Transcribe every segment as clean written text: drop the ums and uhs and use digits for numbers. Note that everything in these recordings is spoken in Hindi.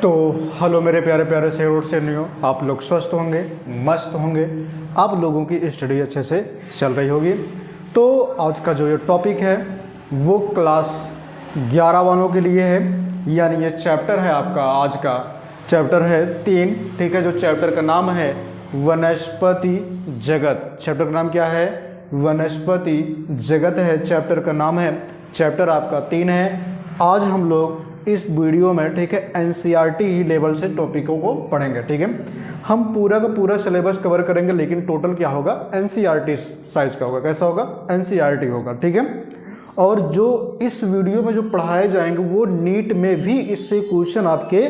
तो हेलो मेरे प्यारे प्यारे से और से नहीं, आप लोग स्वस्थ होंगे, मस्त होंगे, आप लोगों की स्टडी अच्छे से चल रही होगी। तो आज का जो ये टॉपिक है वो क्लास 11 वालों के लिए है, यानी ये चैप्टर है आपका, आज का चैप्टर है 3, ठीक है। जो चैप्टर का नाम है वनस्पति जगत। चैप्टर का नाम क्या है? वनस्पति जगत है चैप्टर का नाम है। चैप्टर आपका 3 है। आज हम लोग इस वीडियो में, ठीक है, एनसीईआरटी ही लेवल से टॉपिकों को पढ़ेंगे, ठीक है। हम पूरा का पूरा सिलेबस कवर करेंगे, लेकिन टोटल क्या होगा? एनसीईआरटी साइज का होगा। कैसा होगा? एनसीईआरटी होगा, ठीक है। और जो इस वीडियो में जो पढ़ाए जाएंगे वो नीट में भी इससे क्वेश्चन आपके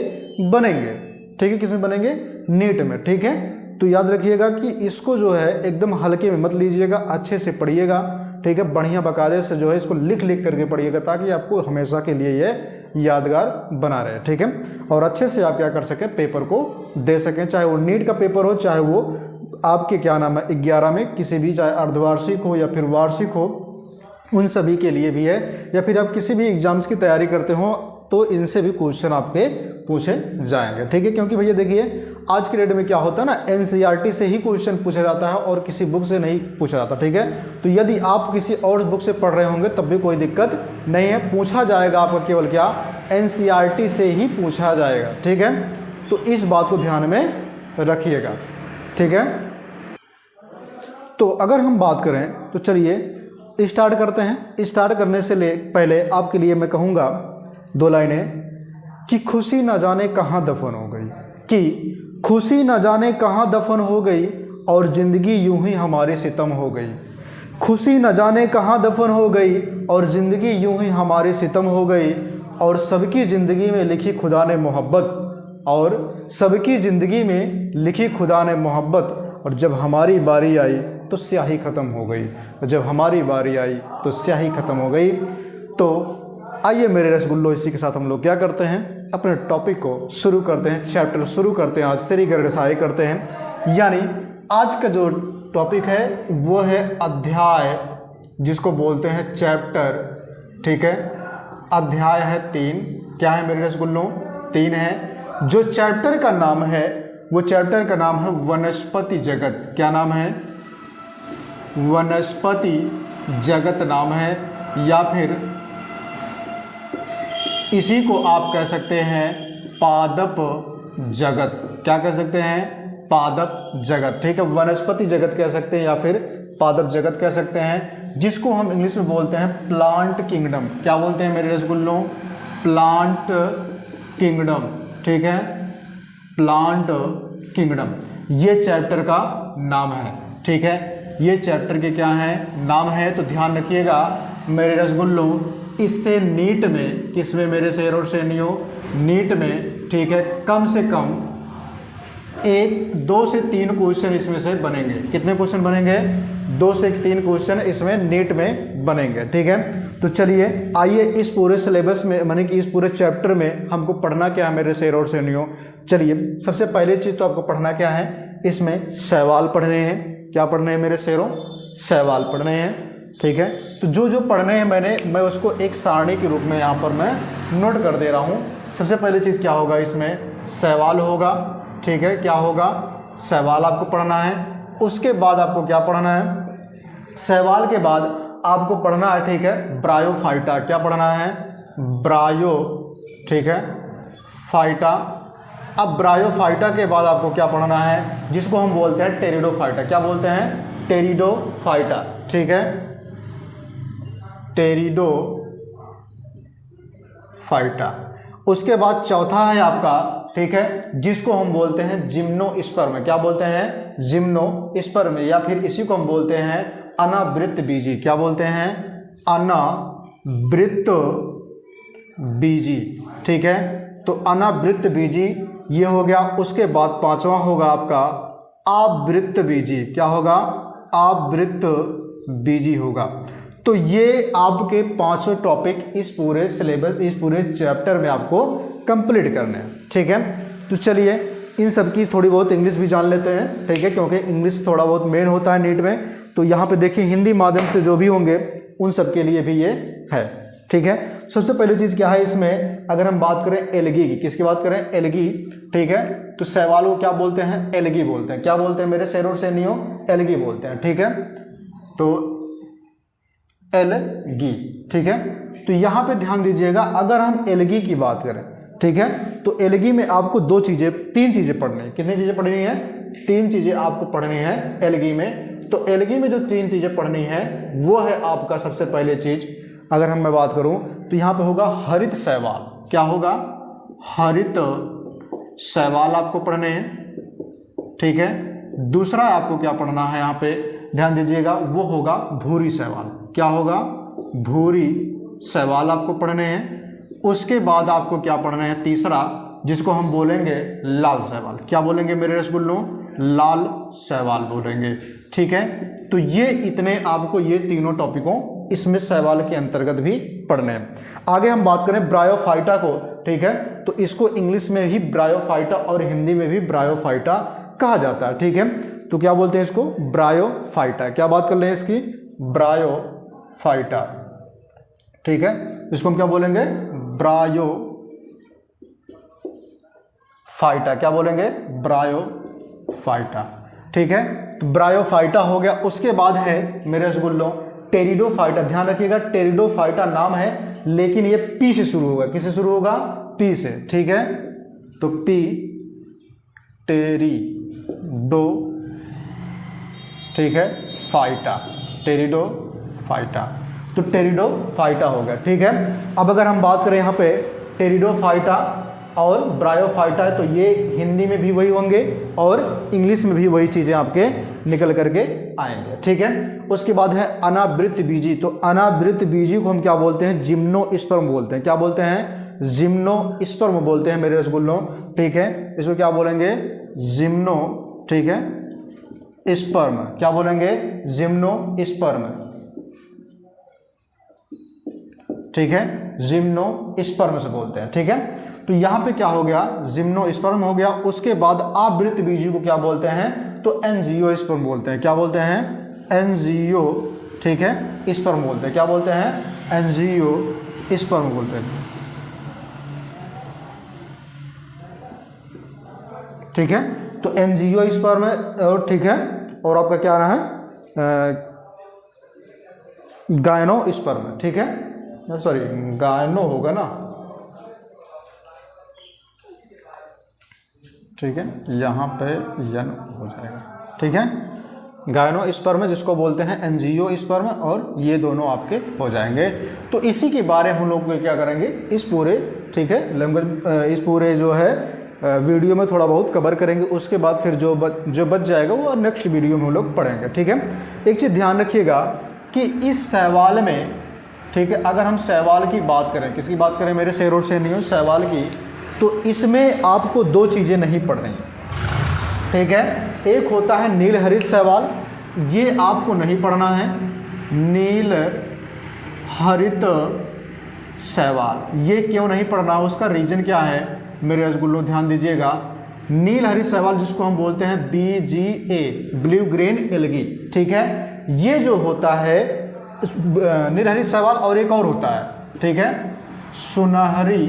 बनेंगे, ठीक है। किसमें बनेंगे? नीट में, ठीक है। तो याद रखिएगा कि इसको जो है एकदम हल्के में मत लीजिएगा, अच्छे से पढ़िएगा, ठीक है। बढ़िया बकायदे से जो है इसको लिख लिख करके पढ़िएगा, ताकि आपको हमेशा के लिए ये यादगार बना रहे, ठीक है। और अच्छे से आप क्या कर सकें, पेपर को दे सकें, चाहे वो नीट का पेपर हो, चाहे वो आपके क्या नाम है 11 में किसी भी, चाहे अर्धवार्षिक हो या फिर वार्षिक हो, उन सभी के लिए भी है। या फिर आप किसी भी एग्जाम्स की तैयारी करते हो तो इनसे भी क्वेश्चन आपके पूछे जाएंगे, ठीक है। क्योंकि भैया देखिए आज के डेट में क्या होता है ना, एनसीईआरटी से ही क्वेश्चन पूछा जाता है और किसी बुक से नहीं पूछा जाता, ठीक है। तो यदि आप किसी और बुक से पढ़ रहे होंगे तब भी कोई दिक्कत नहीं है, पूछा जाएगा आपका केवल क्या? एनसीईआरटी से ही पूछा जाएगा, ठीक है। तो इस बात को ध्यान में रखिएगा, ठीक है। तो अगर हम बात करें तो चलिए स्टार्ट करते हैं। स्टार्ट करने से पहले आपके लिए मैं कहूँगा 2 लाइनें कि खुशी न जाने कहाँ दफन हो गई, कि खुशी न जाने कहाँ दफन हो गई और ज़िंदगी यूं ही हमारी सितम हो गई। खुशी न जाने कहाँ दफन हो गई और ज़िंदगी यूं ही हमारी सितम हो गई। और सबकी ज़िंदगी में लिखी खुदा ने मोहब्बत, और सबकी ज़िंदगी में लिखी खुदा ने मोहब्बत, और जब हमारी बारी आई तो स्याही ख़त्म हो गई। जब हमारी बारी आई तो स्याही ख़त्म हो गई। तो आइए मेरे रसगुल्लो, इसी के साथ हम लोग क्या करते हैं, अपने टॉपिक को शुरू करते हैं, चैप्टर शुरू करते हैं। आज श्री गणेशाय करते हैं, यानी आज का जो टॉपिक है वो है अध्याय, जिसको बोलते हैं चैप्टर, ठीक है। अध्याय है 3। क्या है मेरे रसगुल्लो? 3 है। जो चैप्टर का नाम है वो चैप्टर का नाम है वनस्पति जगत। क्या नाम है? वनस्पति जगत नाम है, या फिर इसी को आप कह सकते हैं पादप जगत। क्या कह सकते हैं? पादप जगत, ठीक है। वनस्पति जगत कह सकते हैं या फिर पादप जगत कह सकते हैं, जिसको हम इंग्लिश में बोलते हैं प्लांट किंगडम। क्या बोलते हैं मेरे रसगुल्लों? प्लांट किंगडम, ठीक है। प्लांट किंगडम ये चैप्टर का नाम है, ठीक है। ये चैप्टर के क्या है? नाम है। तो ध्यान रखिएगा मेरे रसगुल्लों, इससे नीट में, किसमें मेरे शेर और शेरनियों? नीट में, ठीक है, कम से कम 2 से 3 क्वेश्चन इसमें से बनेंगे। कितने क्वेश्चन बनेंगे? 2 से 3 क्वेश्चन इसमें नीट में बनेंगे, ठीक है। तो चलिए आइए इस पूरे सिलेबस में, माने कि इस पूरे चैप्टर में हमको पढ़ना क्या है मेरे शेर और शेरनियों? चलिए सबसे पहले चीज़ तो आपको पढ़ना क्या है, इसमें सवाल पढ़ने हैं। क्या पढ़ने हैं मेरे शेरों? सवाल पढ़ने हैं, ठीक है। तो जो पढ़ने हैं मैं उसको एक सारणी के रूप में यहाँ पर मैं नोट कर दे रहा हूँ। सबसे पहले चीज़ क्या होगा, इसमें सवाल होगा, ठीक है। क्या होगा? सवाल आपको पढ़ना है। उसके बाद आपको क्या पढ़ना है? सवाल के बाद आपको पढ़ना है, ठीक है, ब्रायोफाइटा। क्या पढ़ना है? ब्रायो, ठीक है, फाइटा। अब ब्रायोफाइटा के बाद आपको क्या पढ़ना है, जिसको हम बोलते हैं टेरिडोफाइटा। क्या बोलते हैं? टेरिडोफाइटा, ठीक है, टेरिडोफाइटा। उसके बाद चौथा है आपका, ठीक है, जिसको हम बोलते हैं जिम्नोस्पर्म। क्या बोलते हैं? जिम्नोस्पर्म, या फिर इसी को हम बोलते हैं अनावृत बीजी। क्या बोलते हैं? अनावृत बीजी, ठीक है। तो अनावृत बीजी ये हो गया। उसके बाद 5वां होगा आपका आवृत बीजी। क्या होगा? आवृत बीजी होगा। तो ये आपके 5 टॉपिक इस पूरे सिलेबस, इस पूरे चैप्टर में आपको कंप्लीट करने हैं, ठीक है। तो चलिए इन सब की थोड़ी बहुत इंग्लिश भी जान लेते हैं, ठीक है, क्योंकि इंग्लिश थोड़ा बहुत मेन होता है नीट में। तो यहाँ पे देखिए हिंदी माध्यम से जो भी होंगे उन सब के लिए भी ये है, ठीक है। सबसे पहली चीज़ क्या है इसमें, अगर हम बात करें एलगी की, किसकी बात करें, एलगी, ठीक है। तो शैवाल को क्या बोलते हैं, एलगी बोलते हैं। क्या बोलते हैं मेरे शेर और शेरनियों, एलगी बोलते हैं, ठीक है। तो एलगी, ठीक है। तो यहाँ पे ध्यान दीजिएगा, अगर हम एलगी की बात करें, ठीक है, तो एलगी में आपको तीन चीज़ें पढ़नी है। कितनी चीज़ें पढ़नी है, 3 चीज़ें आपको पढ़नी है एलगी में। तो एलगी में जो 3 चीज़ें पढ़नी है वो है आपका सबसे पहले चीज़, अगर मैं बात करूं तो यहाँ पे होगा हरित शैवाल। क्या होगा, हरित शैवाल आपको पढ़ने हैं, ठीक है। दूसरा आपको क्या पढ़ना है यहाँ पे, ध्यान दीजिएगा, वो होगा भूरी शैवाल। क्या होगा, भूरी शैवाल आपको पढ़ने हैं। उसके बाद आपको क्या पढ़ना है, तीसरा, जिसको हम बोलेंगे लाल शैवाल। क्या बोलेंगे मेरे रसगुल्लों, लाल शैवाल बोलेंगे, ठीक है। तो ये इतने आपको ये तीनों टॉपिकों इसमें शैवाल के अंतर्गत भी पढ़ने हैं। आगे हम बात करें ब्रायोफाइटा को, ठीक है, तो इसको इंग्लिश में ही ब्रायोफाइटा और हिंदी में भी ब्रायोफाइटा कहा जाता है, ठीक है। तो क्या बोलते हैं इसको, ब्रायोफाइटा। क्या बात कर रहे हैं इसकी, ब्रायोफाइटा, ठीक है। इसको हम क्या बोलेंगे, ब्रायोफाइटा। क्या बोलेंगे, ब्रायोफाइटा, ठीक है। तो ब्रायोफाइटा हो गया। उसके बाद है मेरे रसगुल्लों टेरिडोफाइटा। ध्यान रखिएगा, टेरिडोफाइटा नाम है लेकिन ये पी से शुरू होगा। किससे शुरू होगा, पी से, ठीक है। तो पी, टेरिडो, ठीक है, फाइटा, टेरिडोफाइटा। तो टेरिडोफाइटा हो गया, ठीक है। अब अगर हम बात करें यहाँ पे टेरिडोफाइटा और ब्रायोफाइटा है, तो ये हिंदी में भी वही होंगे और इंग्लिश में भी वही चीज़ें आपके निकल करके आएंगे, ठीक है। उसके बाद है अनावृत बीजी। तो अनावृत बीजी को हम क्या बोलते हैं, जिम्नोस्पर्म बोलते हैं। क्या बोलते हैं, जिम्नोस्पर्म बोलते हैं मेरे रसगुल्लों, ठीक है। इसको क्या बोलेंगे, जिम्नो, ठीक है, स्पर्म। क्या बोलेंगे, जिम्नोस्पर्म, ठीक है, जिम्नोस्पर्म से बोलते हैं, ठीक है। तो यहाँ पे क्या हो गया, जिम्नोस्पर्म हो गया। उसके बाद आवृत बीजी को क्या बोलते हैं, तो एंजियोस्पर्म बोलते हैं। क्या बोलते हैं, एंजियो, ठीक है, स्पर्म बोलते हैं। क्या बोलते हैं, एंजियोस्पर्म बोलते हैं, ठीक है। तो एंजियोस्पर्म और, ठीक है, और आपका क्या रहा है, गायनोस्पर्म, ठीक है, सॉरी गायनो होगा ना, ठीक है, यहाँ पे यन हो जाएगा, ठीक है। गायनोस्पर्म जिसको बोलते हैं एंजियोस्पर्म, और ये दोनों आपके हो जाएंगे। तो इसी के बारे में हम लोग क्या करेंगे इस पूरे, ठीक है, लैंग्वेज, इस पूरे जो है वीडियो में थोड़ा बहुत कवर करेंगे। उसके बाद फिर जो बच जाएगा वो नेक्स्ट वीडियो में हम लोग पढ़ेंगे, ठीक है। एक चीज़ ध्यान रखिएगा कि इस शैवाल में, ठीक है, अगर हम शैवाल की बात करें, किसकी बात करें मेरे शेर और शेरनियों, शैवाल की, तो इसमें आपको 2 चीज़ें नहीं पढ़नी, ठीक है। एक होता है नील हरित शैवाल, ये आपको नहीं पढ़ना है, नील हरित शैवाल। ये क्यों नहीं पढ़ना, उसका रीजन क्या है मेरे रसगुल्लों, ध्यान दीजिएगा। नील हरित शैवाल जिसको हम बोलते हैं BGA, ब्लू ग्रेन एल्गी, ठीक है, ये जो होता है नील हरित शैवाल, और एक और होता है, ठीक है, सुनहरी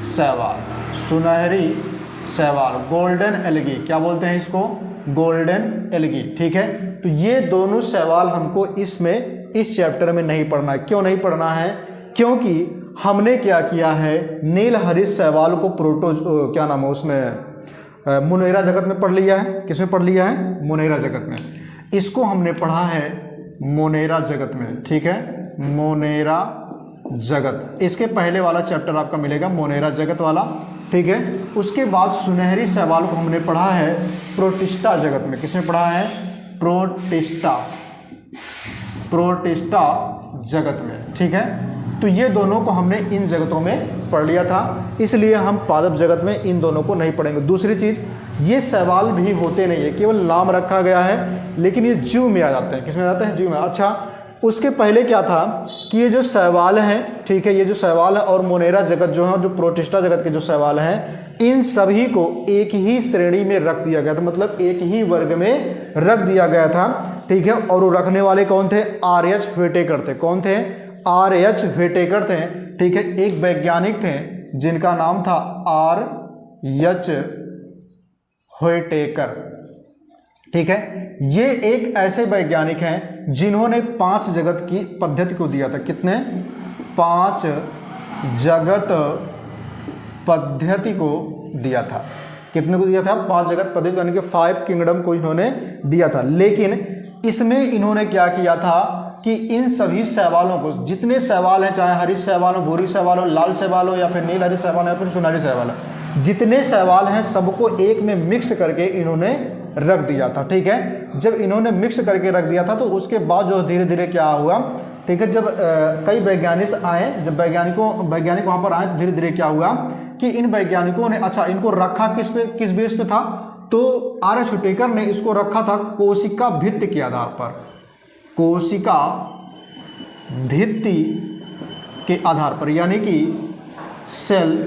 शैवाल, सुनहरी शैवाल, गोल्डन एल्गी। क्या बोलते हैं इसको, गोल्डन एल्गी, ठीक है। तो ये दोनों शैवाल हमको इसमें इस चैप्टर में नहीं पढ़ना है। क्यों नहीं पढ़ना है, क्योंकि हमने क्या किया है, नील हरित शैवाल को क्या नाम है उसमें, मुनेरा जगत में पढ़ लिया है। किसमें पढ़ लिया है, मुनेरा जगत में। इसको हमने पढ़ा है मोनेरा जगत में, ठीक है, मोनेरा जगत। इसके पहले वाला चैप्टर आपका मिलेगा मोनेरा जगत वाला, ठीक है। उसके बाद सुनहरी शैवाल को हमने पढ़ा है प्रोटिस्टा जगत में। किसमें पढ़ा है, प्रोटिस्टा जगत में, ठीक है। तो ये दोनों को हमने इन जगतों में पढ़ लिया था, इसलिए हम पादप जगत में इन दोनों को नहीं पढ़ेंगे। दूसरी चीज़, ये शैवाल भी होते नहीं है, केवल नाम रखा गया है, लेकिन ये जीव में आ जाते हैं। किसमें आ जाते हैं, जीव में। अच्छा, उसके पहले क्या था कि ये जो शैवाल हैं, ठीक है, ये जो शैवाल है और मोनेरा जगत जो है, जो प्रोटिस्टा जगत के जो शैवाल हैं, इन सभी को एक ही श्रेणी में रख दिया गया था, मतलब एक ही वर्ग में रख दिया गया था, ठीक है। और वो रखने वाले कौन थे? आर.एच. व्हिटेकर थे। कौन थे? आर.एच. व्हिटेकर थे, ठीक है। एक वैज्ञानिक थे जिनका नाम था आर.एच. व्हिटेकर, ठीक है। ये एक ऐसे वैज्ञानिक हैं जिन्होंने 5 जगत की पद्धति को दिया था। कितने? 5 जगत पद्धति को दिया था। कितने को दिया था? 5 जगत पद्धति, यानी कि 5 किंगडम को इन्होंने दिया था। लेकिन इसमें इन्होंने क्या किया था कि इन सभी शैवालों को, जितने शैवाल हैं, चाहे हरी शैवाल हो, भूरी शैवाल हो, लाल शैवाल हो, या फिर नील हरी शैवाल हो, या फिर सुनहरी शैवाल हो, जितने शैवाल हैं सबको एक में मिक्स करके इन्होंने रख दिया था, ठीक है। जब इन्होंने मिक्स करके रख दिया था तो उसके बाद जो धीरे धीरे क्या हुआ, ठीक है, जब कई वैज्ञानिक आए, जब वैज्ञानिक वहाँ पर आए तो धीरे धीरे क्या हुआ कि इन वैज्ञानिकों ने, अच्छा, इनको रखा किस बेस पे था? तो आर.एच. व्हिटेकर ने इसको रखा था कोशिका भित्ति के आधार पर, कोशिका भित्ति के आधार पर, यानी कि सेल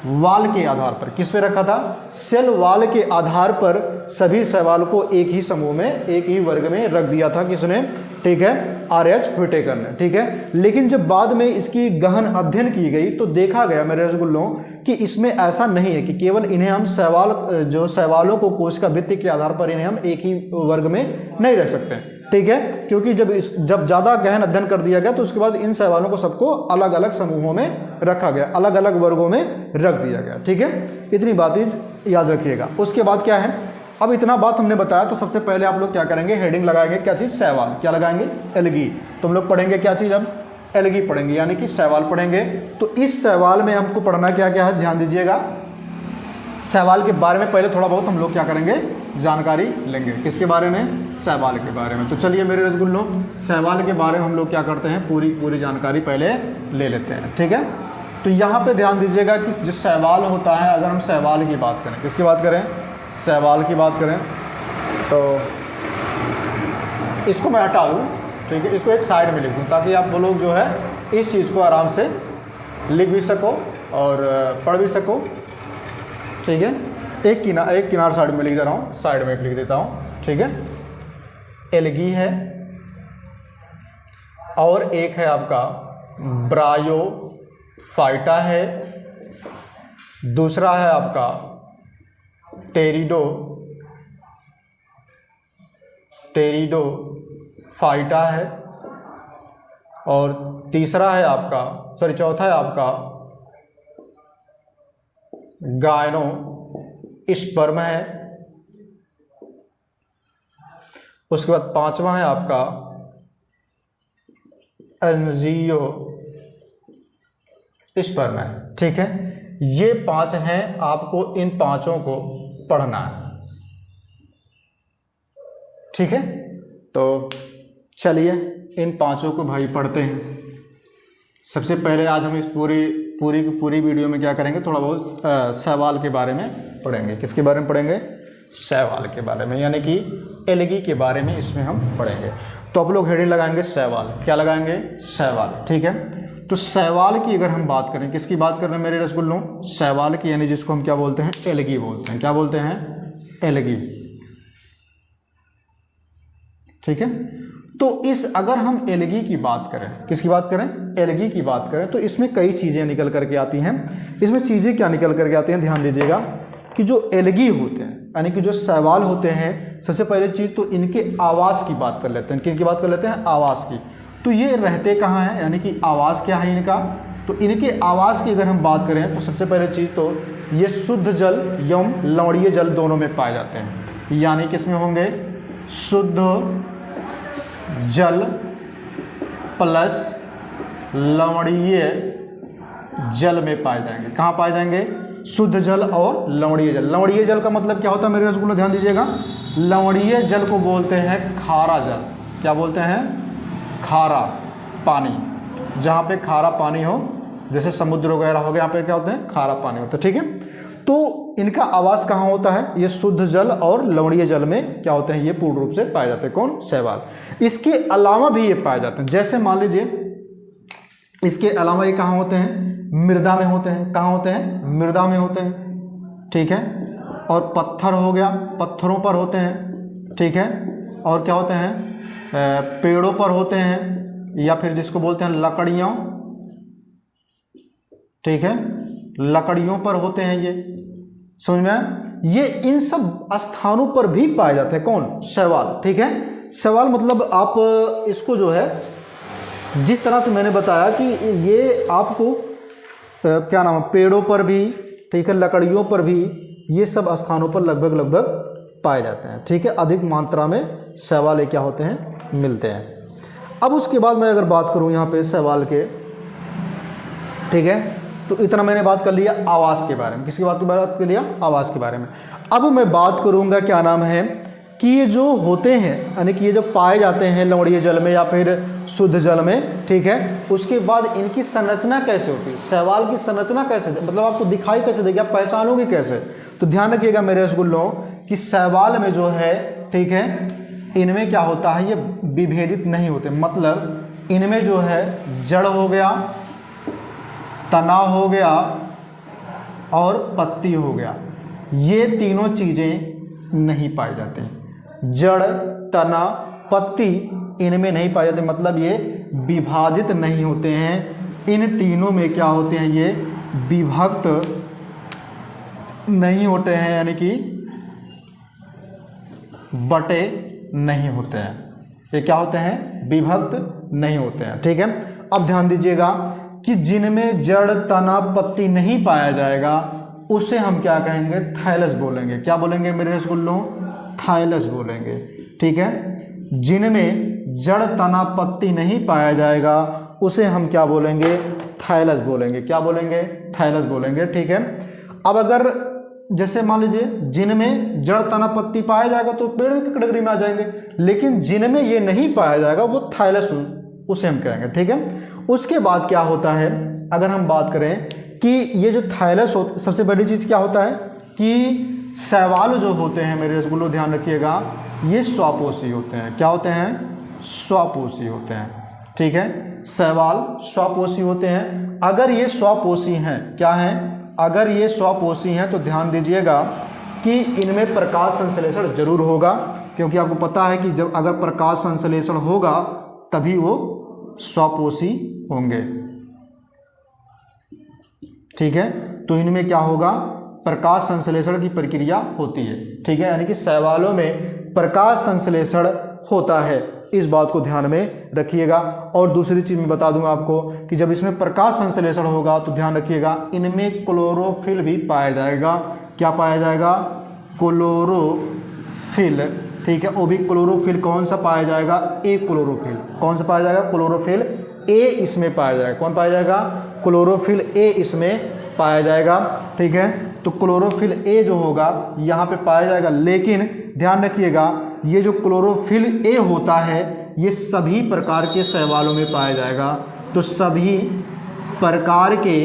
वाल के आधार पर। किस पे रखा था? सेल वाल के आधार पर सभी शैवाल को एक ही समूह में, एक ही वर्ग में रख दिया था। किसने? ठीक है, आर.एच. व्हिटेकर ने, ठीक है। लेकिन जब बाद में इसकी गहन अध्ययन की गई तो देखा गया मेरे रसगुल्लों कि इसमें ऐसा नहीं है कि केवल इन्हें हम शैवालों को कोशिका भित्ति के आधार पर इन्हें हम एक ही वर्ग में नहीं रख सकते, ठीक है। क्योंकि जब ज़्यादा गहन अध्ययन कर दिया गया तो उसके बाद इन शैवालों को सबको अलग अलग समूहों में रखा गया, अलग अलग वर्गों में रख दिया गया, ठीक है। इतनी बात याद रखिएगा। उसके बाद क्या है, अब इतना बात हमने बताया तो सबसे पहले आप लोग क्या करेंगे? हेडिंग लगाएंगे। क्या चीज़? शैवाल। क्या लगाएंगे? एल्गी। तो हम लोग पढ़ेंगे क्या चीज़? अब एल्गी पढ़ेंगे, यानी कि शैवाल पढ़ेंगे। तो इस शैवाल में हमको पढ़ना क्या क्या है, ध्यान दीजिएगा। शैवाल के बारे में पहले थोड़ा बहुत हम लोग क्या करेंगे? जानकारी लेंगे। किसके बारे में? शैवाल के बारे में। तो चलिए मेरे रसगुल्लों, शैवाल के बारे में हम लोग क्या करते हैं? पूरी जानकारी पहले ले लेते हैं, ठीक है। तो यहाँ पे ध्यान दीजिएगा कि जो शैवाल होता है, अगर हम शैवाल की बात करें, किसकी बात करें? शैवाल की बात करें, तो इसको मैं हटा दूँ, ठीक है, इसको एक साइड में लिख दूँ ताकि आप लोग जो है इस चीज़ को आराम से लिख भी सको और पढ़ भी सको, ठीक है। एक किनार साइड में लिख दे रहा हूँ, साइड में एक लिख देता हूँ, ठीक है। एल्गी है और एक है आपका ब्रायोफाइटा है, दूसरा है आपका टेरिडोफाइटा है, और तीसरा है आपका, चौथा है आपका गायनोस्पर्म है। उसके बाद 5वां है आपका एंजियोस्पर्म है, ठीक है। ये 5 हैं, आपको इन 5 को पढ़ना है, ठीक है। तो चलिए इन 5 को भाई पढ़ते हैं। सबसे पहले आज हम इस पूरी वीडियो में क्या करेंगे? थोड़ा बहुत शैवाल के बारे में पढ़ेंगे। किसके बारे में पढ़ेंगे? शैवाल के बारे में, यानी कि एल्गी के बारे में इसमें हम पढ़ेंगे। तो आप लोग हेडिंग लगाएंगे शैवाल। क्या लगाएंगे? शैवाल, ठीक है। तो शैवाल की अगर हम बात करें, किसकी बात कर रहे हैं मेरे रसगुल्लों? शैवाल की, यानी जिसको हम क्या बोलते हैं? एल्गी बोलते हैं। क्या बोलते हैं? एल्गी, ठीक है। तो अगर हम एल्गी की बात करें, किसकी बात करें? एल्गी की बात करें, तो इसमें कई चीज़ें निकल करके आती हैं। इसमें चीज़ें क्या निकल करके आती हैं? ध्यान दीजिएगा कि जो एल्गी होते हैं, यानी कि जो शैवाल होते हैं, सबसे पहले चीज़ तो इनके आवास की बात कर लेते हैं। किनकी बात कर लेते हैं? आवास की। तो ये रहते कहाँ हैं, यानी कि आवास क्या है इनका? तो इनके आवास की अगर हम बात करें तो सबसे पहले चीज़ तो ये शुद्ध जल एवं लवणीय जल दोनों में पाए जाते हैं। यानी किसमें होंगे? शुद्ध जल प्लस लवणीय जल में पाए जाएंगे। कहाँ पाए जाएंगे? शुद्ध जल और लवणीय जल। लवणीय जल का मतलब क्या होता है मेरे रसगुल्ला? ध्यान दीजिएगा। लवणीय जल को बोलते हैं खारा जल। क्या बोलते हैं? खारा पानी। जहाँ पे खारा पानी हो, जैसे समुद्र वगैरह हो गया, यहाँ पे क्या होते हैं? खारा पानी होता है, ठीक है। तो इनका आवास कहाँ होता है? ये शुद्ध जल और लवणीय जल में क्या होते हैं? ये पूर्ण रूप से पाए जाते हैं। कौन? शैवाल। इसके अलावा भी ये पाए जाते हैं, जैसे मान लीजिए इसके अलावा ये कहाँ होते हैं? मृदा में होते हैं। कहाँ होते हैं? मृदा में होते हैं, ठीक है। और पत्थर हो गया, पत्थरों पर होते हैं, ठीक है। और क्या होते हैं? पेड़ों पर होते हैं, या फिर जिसको बोलते हैं लकड़ियों, ठीक है, लकड़ियों पर होते हैं ये, समझ में आया? ये इन सब स्थानों पर भी पाए जाते हैं। कौन? शैवाल, ठीक है। शैवाल मतलब आप इसको जो है जिस तरह से मैंने बताया कि ये आपको क्या नाम है, पेड़ों पर भी, ठीक है, लकड़ियों पर भी, ये सब स्थानों पर लगभग पाए जाते हैं, ठीक है। अधिक मात्रा में शैवाल ये क्या होते हैं? मिलते हैं। अब उसके बाद मैं अगर बात करूं यहाँ पे शैवाल के, ठीक है, तो इतना मैंने बात कर लिया आवास के बारे में। किसकी बात कर लिया? आवास के बारे में। अब मैं बात करूंगा क्या नाम है कि ये जो होते हैं, यानी कि ये जो पाए जाते हैं लवणीय जल में या फिर शुद्ध जल में, ठीक है, उसके बाद इनकी संरचना कैसे होती है? शैवाल की संरचना कैसे, मतलब आपको दिखाई कैसे देगी, आप पहचानोगे कैसे? तो ध्यान रखिएगा मेरे रसगुल्लों कि शैवाल में जो है, ठीक है, इनमें क्या होता है? ये विभेदित नहीं होते, मतलब इनमें जो है जड़ हो गया, तना हो गया और पत्ती हो गया, ये तीनों चीज़ें नहीं पाई जाती। जड़, तना, पत्ती इनमें नहीं पाए जाते, मतलब ये विभाजित नहीं होते हैं। इन तीनों में क्या होते हैं? ये विभक्त नहीं होते हैं, यानी कि बटे नहीं होते हैं। ये क्या होते हैं? विभक्त नहीं होते हैं, ठीक है। अब ध्यान दीजिएगा कि जिनमें जड़, तना, पत्ती नहीं पाया जाएगा उसे हम क्या कहेंगे? थाइलस बोलेंगे। क्या बोलेंगे मेरे रसगुल्लों? थाइलस बोलेंगे, ठीक है। जिनमें जड़, तना, पत्ती नहीं पाया जाएगा उसे हम क्या बोलेंगे? थाइलस बोलेंगे। क्या बोलेंगे? थाइलस बोलेंगे, ठीक है। अब अगर जैसे मान लीजिए जिनमें जड़, तना, पत्ती पाया जाएगा तो पेड़ की कैटेगरी में आ जाएंगे, लेकिन जिनमें ये नहीं पाया जाएगा वो थाइलस, उसे हम कहेंगे, ठीक है। उसके बाद क्या होता है, अगर हम बात करें कि ये जो थाइलस हो, सबसे बड़ी चीज़ क्या होता है कि शैवाल जो होते हैं मेरे रसगुल्लो, ध्यान रखिएगा, ये स्वपोषी होते हैं। क्या होते हैं? स्वपोषी होते हैं, ठीक है। शैवाल स्वपोषी होते हैं। अगर ये स्वपोषी हैं, क्या हैं? अगर ये स्वपोषी हैं तो ध्यान दीजिएगा कि इनमें प्रकाश संश्लेषण जरूर होगा, क्योंकि आपको पता है कि जब अगर प्रकाश संश्लेषण होगा तभी वो स्वपोषी होंगे, ठीक है। तो इनमें क्या होगा? प्रकाश संश्लेषण की प्रक्रिया होती है, ठीक है, यानी कि शैवालों में प्रकाश संश्लेषण होता है। इस बात को ध्यान में रखिएगा। और दूसरी चीज़ मैं बता दूंगा आपको कि जब इसमें प्रकाश संश्लेषण होगा तो ध्यान रखिएगा इनमें क्लोरोफिल भी पाया जाएगा। क्या पाया जाएगा? क्लोरोफिल, ठीक है। वो भी क्लोरोफिल कौन सा पाया जाएगा? A chlorophyll. कौन सा पाया जाएगा? क्लोरोफिल ए इसमें पाया जाएगा। कौन पाया जाएगा? क्लोरोफिल ए इसमें पाया जाएगा, ठीक है। तो क्लोरोफिल ए जो होगा यहाँ पे पाया जाएगा, लेकिन ध्यान रखिएगा ये जो क्लोरोफिल ए होता है ये सभी प्रकार के शैवालों में पाया जाएगा। तो सभी प्रकार के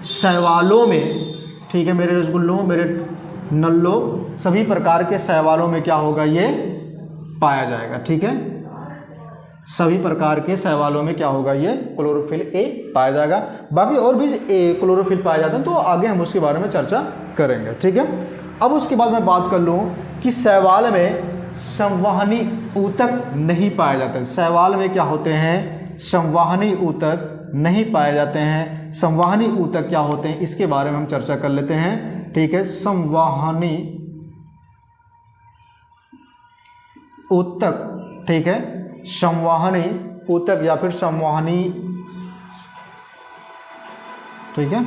शैवालों में, ठीक है मेरे रसगुल्लों, मेरे नल्लो, सभी प्रकार के शैवालों में क्या होगा? ये पाया जाएगा, ठीक है। सभी प्रकार के शैवालों में क्या होगा? ये क्लोरोफिल ए पाया जाएगा। बाकी और भी क्लोरोफिल पाए जाते हैं तो आगे हम उसके बारे में चर्चा करेंगे, ठीक है। अब उसके बाद मैं बात कर लूँ कि शैवाल में संवहनी ऊतक नहीं पाए जाते हैं। शैवाल में क्या होते हैं? संवहनी ऊतक नहीं पाए जाते हैं। संवहनी ऊतक क्या होते हैं इसके बारे में हम चर्चा कर लेते हैं, ठीक है। संवहनी ऊतक, ठीक है, संवहनी ऊतक या फिर संवहनी, ठीक है,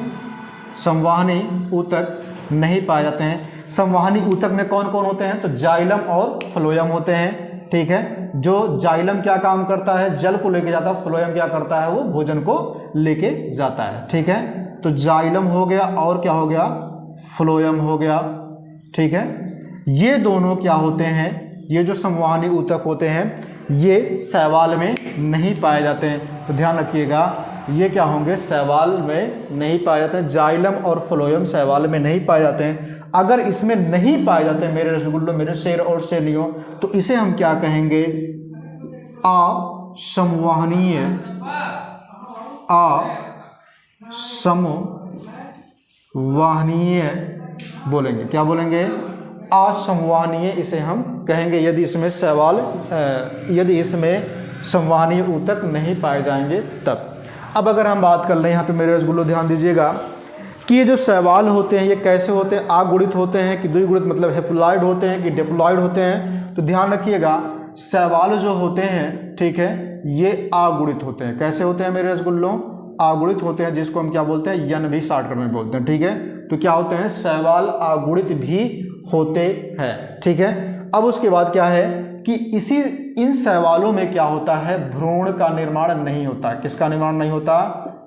संवहनी ऊतक नहीं पाए जाते हैं। संवहनी ऊतक में कौन कौन होते हैं? तो जाइलम और फ्लोएम होते हैं, ठीक है। जो जाइलम क्या काम करता है? जल को लेके जाता है। फ्लोएम क्या करता है? वो भोजन को लेके जाता है, ठीक है। तो जाइलम हो गया और क्या हो गया? फ्लोएम हो गया, ठीक है। ये दोनों क्या होते हैं? ये जो संवहनी ऊतक होते हैं ये शैवाल में नहीं पाए जाते हैं। तो ध्यान रखिएगा ये क्या होंगे, शैवाल में नहीं पाए जाते हैं। जाइलम और फ्लोएम शैवाल में नहीं पाए जाते हैं। अगर इसमें नहीं पाए जाते हैं मेरे रसगुल्लों, मेरे शेर और शेरनियों, तो इसे हम क्या कहेंगे, असंवहनीय, असंवहनीय बोलेंगे। क्या बोलेंगे, असंवहनीय इसे हम कहेंगे यदि इसमें शैवाल यदि इसमें संवहनीय ऊतक नहीं पाए जाएंगे तब। अब अगर हम बात कर लें यहाँ पे मेरे रसगुल्लो, ध्यान दीजिएगा कि ये जो शैवाल होते हैं ये कैसे होते हैं, आगुणित होते हैं कि द्विगुणित, मतलब हेप्लॉइड होते हैं कि डिप्लॉइड होते हैं। तो ध्यान रखिएगा, शैवाल जो होते हैं, ठीक है, ये आगुणित होते हैं। कैसे होते हैं मेरे रसगुल्लों, आगुणित होते हैं, जिसको हम क्या बोलते हैं, यन भी शॉर्टकट में बोलते हैं। ठीक है, तो क्या होते हैं, शैवाल आगुणित भी होते हैं। ठीक है, अब उसके बाद क्या है कि इन शैवालों में क्या होता है, भ्रूण का निर्माण नहीं होता। किसका निर्माण नहीं होता,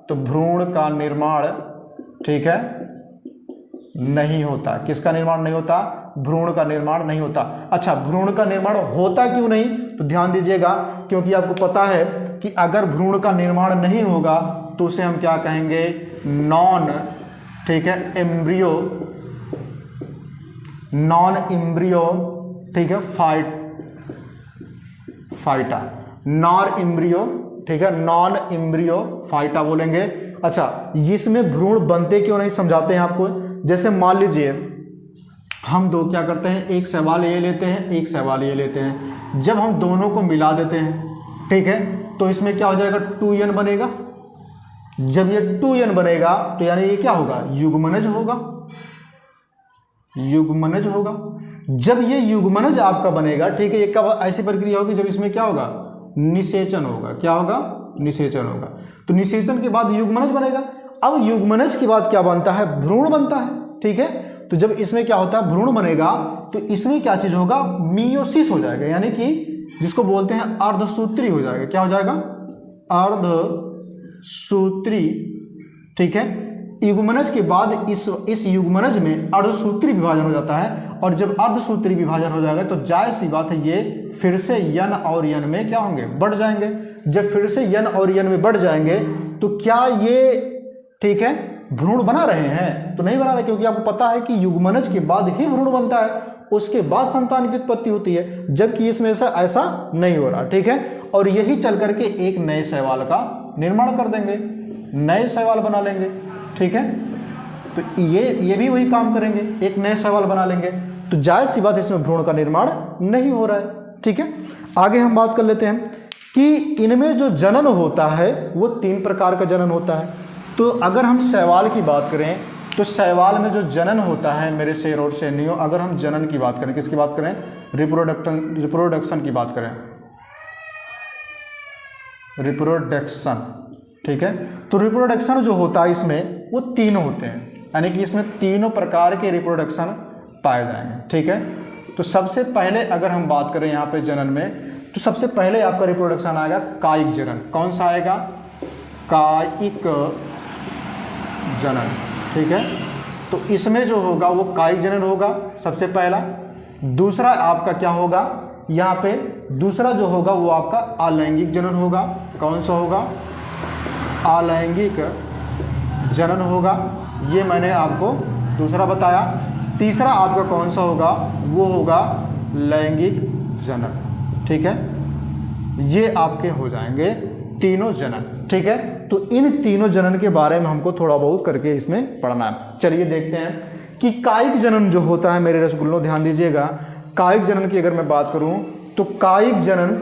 तो भ्रूण का निर्माण, ठीक है, नहीं होता। किसका निर्माण नहीं होता, भ्रूण का निर्माण नहीं होता। अच्छा, भ्रूण का निर्माण होता क्यों नहीं, तो ध्यान दीजिएगा, क्योंकि आपको पता है कि अगर भ्रूण का निर्माण नहीं होगा तो उसे हम क्या कहेंगे, नॉन, ठीक है, एम्ब्रियो, नॉन एम्ब्रियो, ठीक है, फाइटा, नॉन एम्ब्रियो, ठीक है, नॉन एम्ब्रियो फाइटा बोलेंगे। अच्छा, इसमें भ्रूण बनते क्यों नहीं समझाते हैं आपको। जैसे मान लीजिए हम दो क्या करते हैं, एक शैवाल ये लेते हैं, एक शैवाल ये लेते हैं। जब हम दोनों को मिला देते हैं, ठीक है, तो इसमें क्या हो जाएगा, 2n बनेगा। जब ये 2n बनेगा तो यानी ये क्या होगा, युग्मनज होगा, युग्मनज होगा। जब ये युग्मनज आपका बनेगा, ठीक है, ये कब ऐसी प्रक्रिया होगी, जब इसमें क्या होगा, निषेचन होगा। क्या होगा, निषेचन होगा। तो निषेचन के बाद युग्मनज बनेगा। अब युग्मनज के बाद क्या बनता है, भ्रूण बनता है। ठीक है, तो जब इसमें क्या होता है, भ्रूण बनेगा, तो इसमें क्या चीज होगा, मियोसिस हो जाएगा, यानी कि जिसको बोलते हैं अर्धसूत्री हो जाएगा। क्या हो जाएगा, अर्धसूत्री। ठीक है, युग्मनज के बाद इस युग्मनज में अर्धसूत्री विभाजन हो जाता है, और जब अर्धसूत्री विभाजन हो जाएगा तो जायज सी बात है ये फिर से यन और यन में क्या होंगे, बढ़ जाएंगे। जब फिर से यन और यन में बढ़ जाएंगे तो क्या ये, ठीक है, भ्रूण बना रहे हैं, तो नहीं बना रहे, क्योंकि आपको पता है कि युग्मनज के बाद ही भ्रूण बनता है, उसके बाद संतान की उत्पत्ति होती है, जबकि इसमें ऐसा नहीं हो रहा। ठीक है, और यही चल करके एक नए शैवाल का निर्माण कर देंगे, नए शैवाल बना लेंगे। ठीक है, तो ये भी वही काम करेंगे, एक नए शैवाल बना लेंगे। तो जायज सी बात, इसमें भ्रूण का निर्माण नहीं हो रहा है। ठीक है, आगे हम बात कर लेते हैं कि इनमें जो जनन होता है वो 3 प्रकार का जनन होता है। तो अगर हम शैवाल की बात करें तो शैवाल में जो जनन होता है मेरे शेर और शेरनियों, अगर हम जनन की बात करें, किसकी बात करें, रिप्रोडक्शन की बात करें, रिप्रोडक्शन। ठीक है, तो रिप्रोडक्शन जो होता है इसमें वो 3 होते हैं, यानी कि इसमें 3 प्रकार के रिप्रोडक्शन पाए जाएंगे। ठीक है, तो सबसे पहले अगर हम बात करें यहाँ पे जनन में, तो सबसे पहले आपका रिप्रोडक्शन आएगा कायिक जनन। कौन सा आएगा, कायिक जनन। ठीक है, तो इसमें जो होगा वो कायिक जनन होगा सबसे पहला। दूसरा आपका क्या होगा, यहाँ पे दूसरा जो होगा वो आपका अलैंगिक जनन होगा। कौन सा होगा, अलैंगिक जनन होगा, ये मैंने आपको दूसरा बताया। तीसरा आपका कौन सा होगा, वो होगा लैंगिक जनन। ठीक है, ये आपके हो जाएंगे तीनों जनन। ठीक है, तो इन तीनों जनन के बारे में हमको थोड़ा बहुत करके इसमें पढ़ना है। चलिए देखते हैं कि कायिक जनन जो होता है मेरे रसगुल्लों, ध्यान दीजिएगा, कायिक जनन की अगर मैं बात करूं तो कायिक जनन,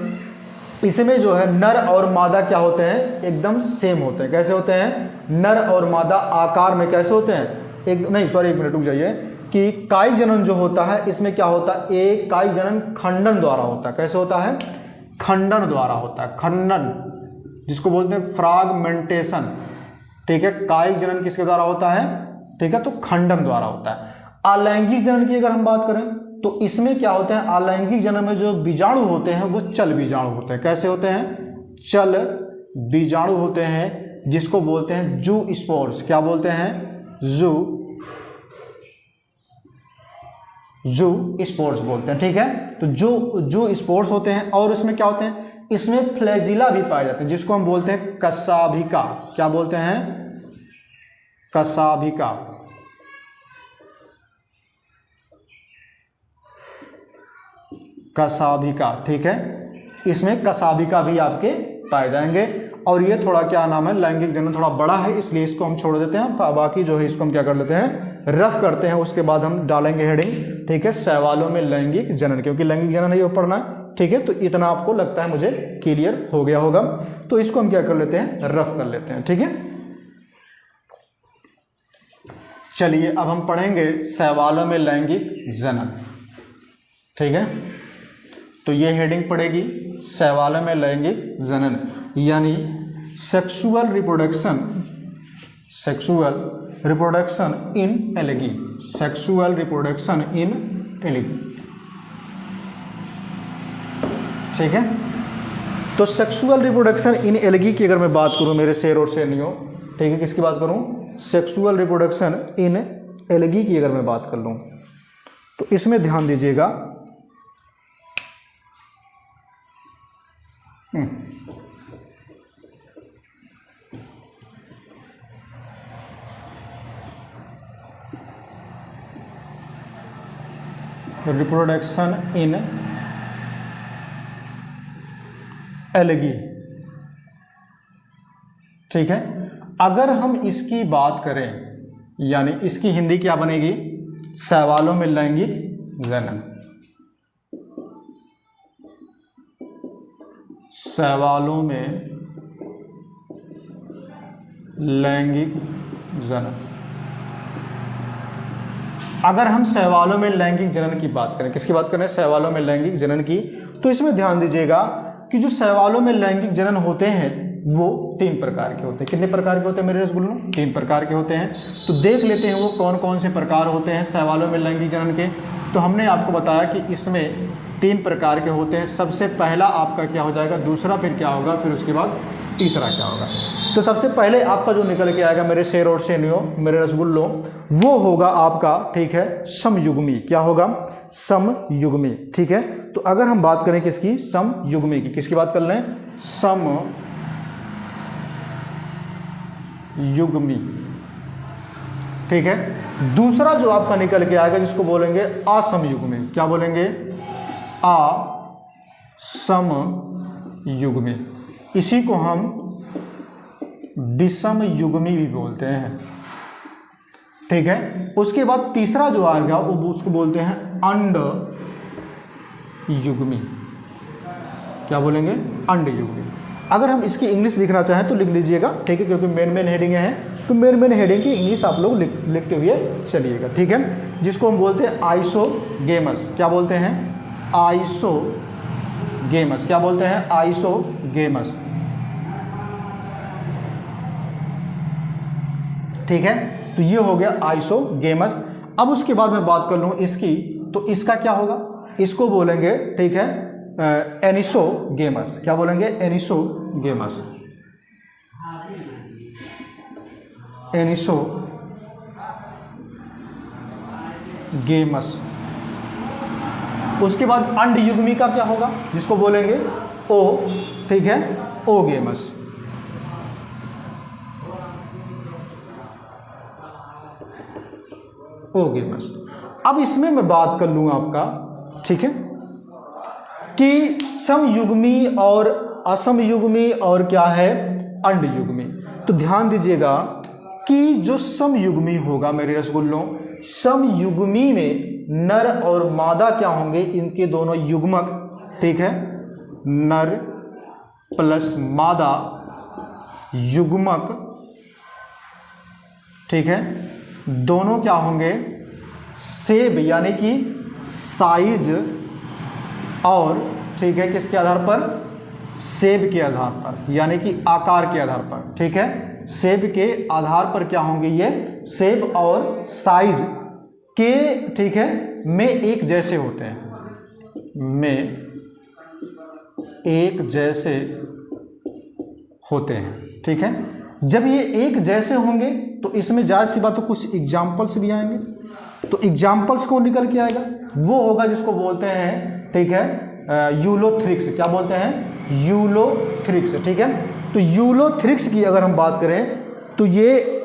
इसमें जो है नर और मादा क्या होते हैं, एकदम सेम होते हैं। कैसे होते हैं, नर और मादा आकार में कैसे होते हैं, एक मिनट रुक जाइए, कि कायिक जनन जो होता है इसमें क्या होता है, एक कायिक जनन खंडन द्वारा होता है। कैसे होता है, खंडन द्वारा होता है, खंडन, जिसको बोलते हैं फ्रैगमेंटेशन। ठीक है, कायिक जनन किसके द्वारा होता है, ठीक है, तो खंडन द्वारा होता है। अलैंगिक जनन की अगर हम बात करें तो इसमें क्या होते हैं, अलैंगिक जनन में जो बीजाणु होते हैं वो चल बीजाणु होते हैं। कैसे होते हैं, चल बीजाणु होते हैं, जिसको बोलते हैं जू स्पोर्स। क्या बोलते हैं, जू स्पोर्स बोलते हैं। ठीक है, तो जो स्पोर्स होते हैं, और इसमें क्या होते हैं, इसमें फ्लैजिला भी पाए जाते हैं, जिसको हम बोलते हैं कशाभिका। क्या बोलते हैं? कशाभिका। कशाभिका, ठीक है, इसमें कशाभिका भी आपके पाए जाएंगे। और ये थोड़ा क्या नाम है, लैंगिक जनन थोड़ा बड़ा है, इसलिए इसको हम छोड़ देते हैं। बाकी जो है इसको हम क्या कर लेते हैं, रफ करते हैं। उसके बाद हम डालेंगे हेडिंग, ठीक है, सवालों में लैंगिक जनन, क्योंकि लैंगिक जनन है ये पढ़ना है, ठीक है। तो इतना आपको लगता है मुझे क्लियर हो गया होगा। तो इसको हम क्या कर लेते हैं, रफ कर लेते हैं, ठीक है। चलिए अब हम पढ़ेंगे सवालों में लैंगिक जनन, ठीक है। तो ये हेडिंग पड़ेगी सवालों में लैंगिक जनन, यानी sexual reproduction, sexual reproduction in algae, sexual reproduction in algae, ठीक है। तो सेक्सुअल रिप्रोडक्शन इन एलगी की अगर मैं बात करूं मेरे शेर और शेरनियों, ठीक है, किसकी बात करूं, सेक्सुअल रिप्रोडक्शन इन एलगी की अगर मैं बात कर लूं, तो इसमें ध्यान दीजिएगा। रिप्रोडक्शन इन एलगी, ठीक है। अगर हम इसकी बात करें, यानी इसकी हिंदी क्या बनेगी, सवालों में लैंगिक जनन, सवालों में लैंगिक जनन। अगर हम सवालों में लैंगिक जनन की बात करें, किसकी बात करें, सवालों में लैंगिक जनन की, तो इसमें ध्यान दीजिएगा कि जो सवालों में लैंगिक जनन होते हैं वो 3 प्रकार के होते हैं। कितने प्रकार के होते हैं मेरे रसगुल्लों, 3 प्रकार के होते हैं। तो देख लेते हैं वो कौन कौन से प्रकार होते हैं सवालों में लैंगिक जनन के। तो हमने आपको बताया कि इसमें 3 प्रकार के होते हैं। सबसे पहला आपका क्या हो जाएगा, दूसरा फिर क्या होगा, फिर उसके बाद तीसरा क्या होगा। तो सबसे पहले आपका जो निकल के आएगा मेरे शेर और शेरनियों, मेरे रसगुल्लों, वो होगा आपका, ठीक है, समयुग्मी। क्या होगा, समयुग्मी, ठीक है। तो अगर हम बात करें किसकी, समयुग्मी की, किसकी बात कर लें, समयुग्मी, ठीक है। दूसरा जो आपका निकल के आएगा जिसको बोलेंगे असमयुग्मी। क्या बोलेंगे, असमयुग्मी। इसी को हम विषमयुग्मी भी बोलते हैं, ठीक है। उसके बाद तीसरा जो आएगा वो उसको बोलते हैं अंडयुग्मी। क्या बोलेंगे, अंडयुग्मी। अगर हम इसकी इंग्लिश लिखना चाहें तो लिख लीजिएगा, ठीक है, क्योंकि मेन हेडिंग है, तो मेन हेडिंग की इंग्लिश आप लोग लिखते हुए चलिएगा, ठीक है। जिसको हम बोलते हैं आइसोगेमस। क्या बोलते हैं, आइसोगेमस। क्या बोलते हैं, आइसोगेमस, ठीक है। तो ये हो गया आइसोगेमस। अब उसके बाद मैं बात कर लूँ इसकी, तो इसका क्या होगा, इसको बोलेंगे, ठीक है, एनिसोगेमस। क्या बोलेंगे, एनिसोगेमस, एनिसोगेमस। उसके बाद अंडयुग्मी का क्या होगा, जिसको बोलेंगे ओ, ठीक है, ओगेमस। ओगेमस। अब इसमें मैं बात कर लूँ आपका, ठीक है, कि समयुग्मी और असमयुग्मी और क्या है, अंडयुग्मी। तो ध्यान दीजिएगा कि जो समयुग्मी होगा मेरे रसगुल्लों, समयुग्मी में नर और मादा क्या होंगे, इनके दोनों युग्मक, ठीक है, नर प्लस मादा युग्मक, ठीक है, दोनों क्या होंगे, सेब यानी कि साइज और, ठीक है, किसके आधार पर, सेब के आधार पर, यानी कि आकार के आधार पर, ठीक है, सेब के आधार पर क्या होंगे, ये सेब और साइज के, ठीक है, में एक जैसे होते हैं, में एक जैसे होते हैं, ठीक है। जब ये एक जैसे होंगे तो इसमें जायज़ सी बात, तो कुछ एग्जाम्पल्स भी आएंगे। तो एग्जाम्पल्स कौन निकल के आएगा, वो होगा जिसको बोलते हैं, ठीक है, यूलोथ्रिक्स। क्या बोलते हैं, यूलोथ्रिक्स, ठीक है। तो यूलोथ्रिक्स की अगर हम बात करें तो ये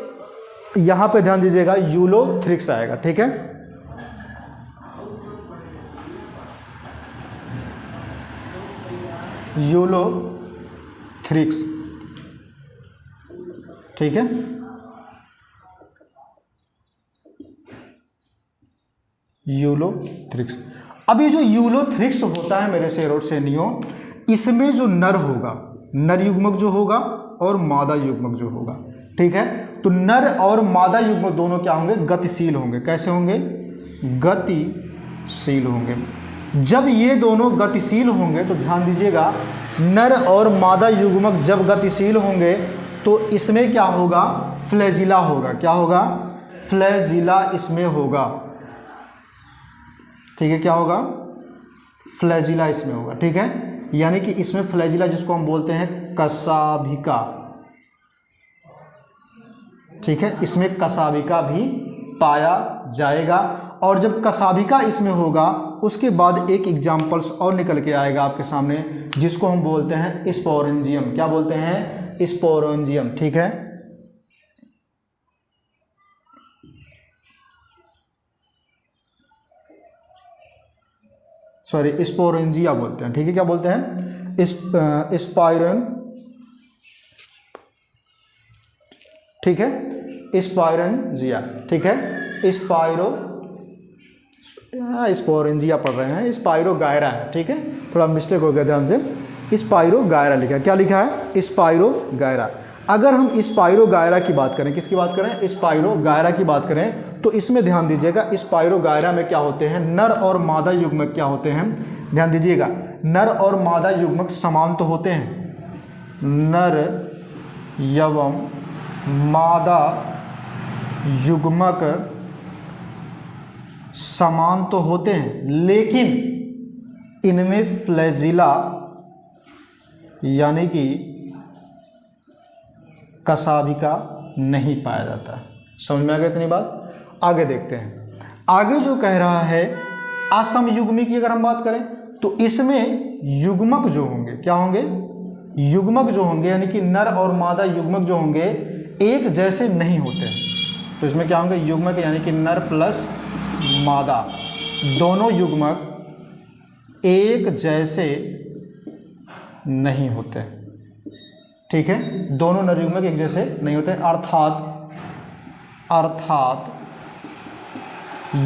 यहाँ पे ध्यान दीजिएगा, यूलोथ्रिक्स आएगा, ठीक है। यूलोथ्रिक्स, ठीक है। यूलोथ्रिक्स। अब ये जो यूलोथ्रिक्स होता है मेरे शेर और सेनियों, इसमें जो नर होगा, नर युग्मक जो होगा और मादा युग्मक जो होगा, ठीक है। तो नर और मादा युग्मक दोनों क्या होंगे, गतिशील होंगे। कैसे होंगे, गतिशील होंगे। जब ये दोनों गतिशील होंगे तो ध्यान दीजिएगा, नर और मादा युग्मक जब गतिशील होंगे तो इसमें क्या होगा, फ्लैजिला होगा। क्या होगा, फ्लैजिला इसमें होगा, ठीक है। क्या होगा, फ्लैजिला इसमें होगा, ठीक है। यानी कि इसमें फ्लैजिला जिसको हम बोलते हैं कशाभिका, ठीक है, इसमें कशाभिका भी पाया जाएगा। और जब कशाभिका इसमें होगा उसके बाद एक एग्जाम्पल्स और निकल के आएगा आपके सामने, जिसको हम बोलते हैं स्पोरेंजियम। क्या बोलते हैं, स्पोरेंजियम, ठीक है। सॉरी, स्पोरेंजिया बोलते हैं, ठीक है। क्या बोलते हैं, स्पाइरन, ठीक है, स्पाइरंजिया, ठीक है। स्पोरेंजिया पढ़ रहे हैं, स्पाइरोगायरा है, ठीक है। थोड़ा मिस्टेक हो गया, ध्यान से। स्पाइरोगायरा लिखा है। क्या लिखा है, स्पाइरोगायरा। अगर हम स्पाइरोगायरा की बात करें, किसकी बात करें, स्पाइरोगायरा की बात करें, तो इसमें ध्यान दीजिएगा, स्पाइरोगायरा में क्या होते हैं, नर और मादा युग्मक क्या होते हैं, ध्यान दीजिएगा, नर और मादा युग्मक समान तो होते हैं, नर एवं मादा युग्मक समान तो होते हैं, लेकिन इनमें फ्लैजिला यानी कि कशाभिका नहीं पाया जाता। समझ में आ गया इतनी बात। आगे देखते हैं, आगे जो कह रहा है असमयुग्मी की अगर हम बात करें तो इसमें युग्मक जो होंगे, क्या होंगे, युग्मक जो होंगे यानी कि नर और मादा युग्मक जो होंगे एक जैसे नहीं होते हैं। तो इसमें क्या होंगे, युग्मक यानी कि नर प्लस मादा दोनों युग्मक एक जैसे नहीं होते, ठीक है। दोनों नर युग्मक एक जैसे नहीं होते, अर्थात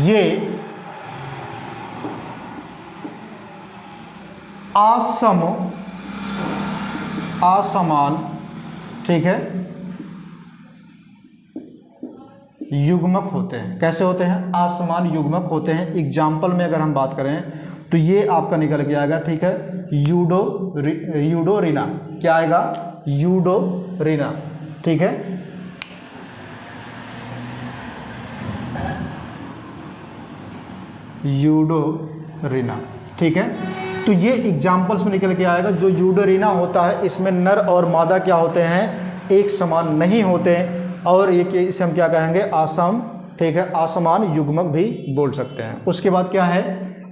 ये असमान, ठीक है, युग्मक होते हैं। कैसे होते हैं, असमान युग्मक होते हैं। एग्जाम्पल में अगर हम बात करें तो ये आपका निकल के आएगा, ठीक है, यूडोरिना। क्या आएगा, यूडोरिना, ठीक है। यूडोरिना, ठीक है। तो ये एग्जाम्पल्स में निकल के आएगा। जो यूडोरिना होता है इसमें नर और मादा क्या होते हैं, एक समान नहीं होते हैं, और एक इसे हम क्या कहेंगे, असम, ठीक है, असमान युग्मक भी बोल सकते हैं। उसके बाद क्या है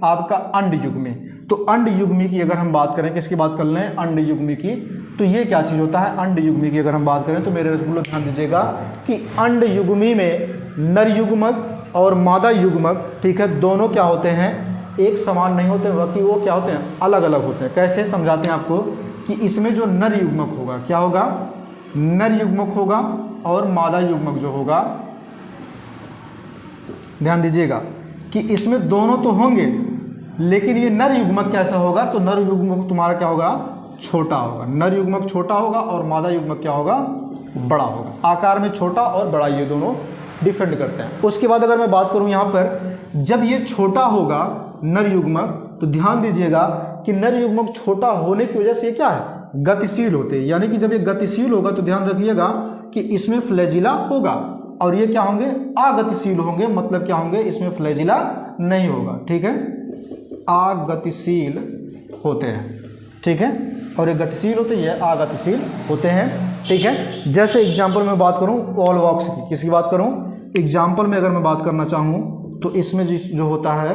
आपका अंड युग्मी। तो अंड युग्मी की अगर हम बात करें, किसकी बात कर लें, अंड युग्मी की, तो ये क्या चीज़ होता है, अंड युग्मी की अगर हम बात करें तो मेरे रसगुल्लो ध्यान दीजिएगा कि अंड युग्मी में नर युग्मक और मादा युग्मक, ठीक है, दोनों क्या होते हैं, एक समान नहीं होते, बल्कि वो क्या होते हैं, अलग अलग होते हैं। कैसे समझाते हैं आपको कि इसमें जो नर युग्मक होगा, क्या होगा, नर युग्मक होगा, और मादा युग्मक जो होगा, ध्यान दीजिएगा कि इसमें दोनों तो होंगे, लेकिन ये नर युग्मक कैसा होगा, तो नर युग्मक तुम्हारा क्या होगा, छोटा होगा। नर युग्मक छोटा होगा और मादा युग्मक क्या होगा, बड़ा होगा। आकार में छोटा और बड़ा ये दोनों डिफरेंट करते हैं। उसके बाद अगर मैं बात करूं यहाँ पर, जब ये छोटा होगा नर युग्मक, तो ध्यान दीजिएगा कि नर युग्मक छोटा होने की वजह से ये क्या है, गतिशील होते हैं। यानी कि जब ये गतिशील होगा तो ध्यान रखिएगा कि इसमें फ्लैजिला होगा, और ये क्या होंगे, अगतिशील होंगे। मतलब क्या होंगे, इसमें फ्लैजिला नहीं होगा, ठीक है, अगतिशील होते हैं, ठीक है। और ये गतिशील होते हैं, ये अगतिशील होते हैं, ठीक है। जैसे एग्जाम्पल में बात करूं वॉलवॉक्स की, किसकी बात करूं, एग्जाम्पल में अगर मैं बात करना चाहूं तो इसमें जो होता है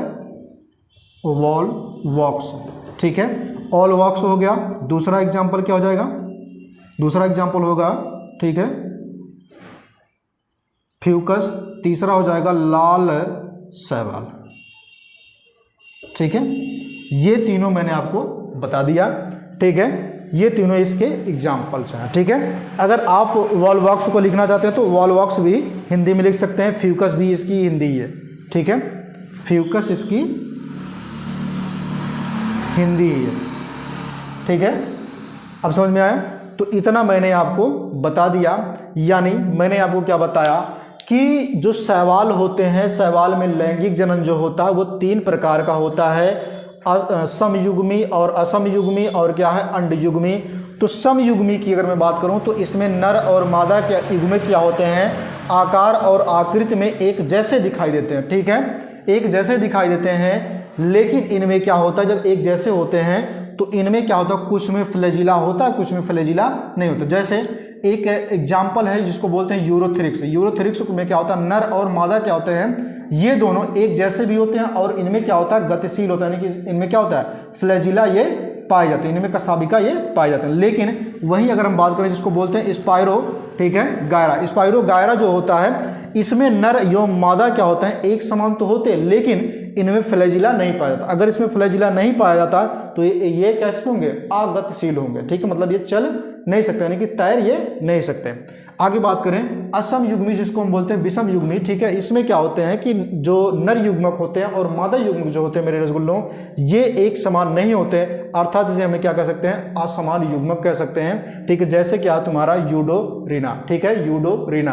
वॉलवॉक्स, ठीक है। ऑल वॉक्स हो गया। दूसरा एग्जाम्पल क्या हो जाएगा, दूसरा एग्जाम्पल होगा, ठीक है, फ्यूकस। तीसरा हो जाएगा लाल शैवाल। ठीक है, ये तीनों मैंने आपको बता दिया। ठीक है, ये तीनों इसके एग्जाम्पल्स हैं। ठीक है, अगर आप वॉल वॉक्स को लिखना चाहते हैं तो वॉल वॉक्स भी हिंदी में लिख सकते हैं, फ्यूकस भी इसकी हिंदी है। ठीक है, फ्यूकस इसकी हिंदी है। ठीक है, अब समझ में आया? तो इतना मैंने आपको बता दिया, यानी मैंने आपको क्या बताया कि जो शैवाल होते हैं, शैवाल में लैंगिक जनन जो होता है वो 3 प्रकार का होता है, समयुग्मी और असमयुग्मी और क्या है, अंडयुग्मी। तो समयुग्मी की अगर मैं बात करूं तो इसमें नर और मादा के युग्म क्या होते हैं, आकार और आकृति में एक जैसे दिखाई देते हैं। ठीक है, एक जैसे दिखाई देते हैं, लेकिन इनमें क्या होता है, जब एक जैसे होते हैं तो इनमें क्या होता है, कुछ में फ्लैजिला होता है, कुछ में फ्लैजिला नहीं होता। जैसे एक एग्जाम्पल है जिसको बोलते हैं यूरोथ्रिक्स। यूरोथ्रिक्स में क्या होता है, नर और मादा क्या होते हैं, ये दोनों एक जैसे भी होते हैं और इनमें क्या होता है, गतिशील होता है, यानी कि इनमें क्या होता है, फ्लैजिला ये पाए जाते हैं, इनमें कसाबिका ये पाए जाते हैं। लेकिन वहीं अगर हम बात करें जिसको बोलते हैं स्पाइरो, ठीक है, गायरा, स्पाइरो गायरा जो होता है, इसमें नर एवं मादा क्या होता है, एक समान तो होते हैं, लेकिन इनमें फ्लैजिला नहीं पाया जाता। अगर इसमें फ्लैजिला नहीं पाया जाता तो ये कैसे होंगे, अगतिशील होंगे। ठीक है, मतलब ये चल नहीं सकते, यानी कि तैर ये नहीं सकते। आगे बात करें असम युग्मी जिसको हम बोलते हैं विषम युग्मी। ठीक है, इसमें क्या होते हैं कि जो नर युग्मक होते हैं और मादा युग्मक जो होते हैं मेरे रसगुल्लों, ये एक समान नहीं होते, अर्थात इसे हमें क्या कह सकते हैं, असमान युग्मक कह सकते हैं। ठीक है, जैसे क्या तुम्हारा यूडोरिना। ठीक है, यूडोरिना।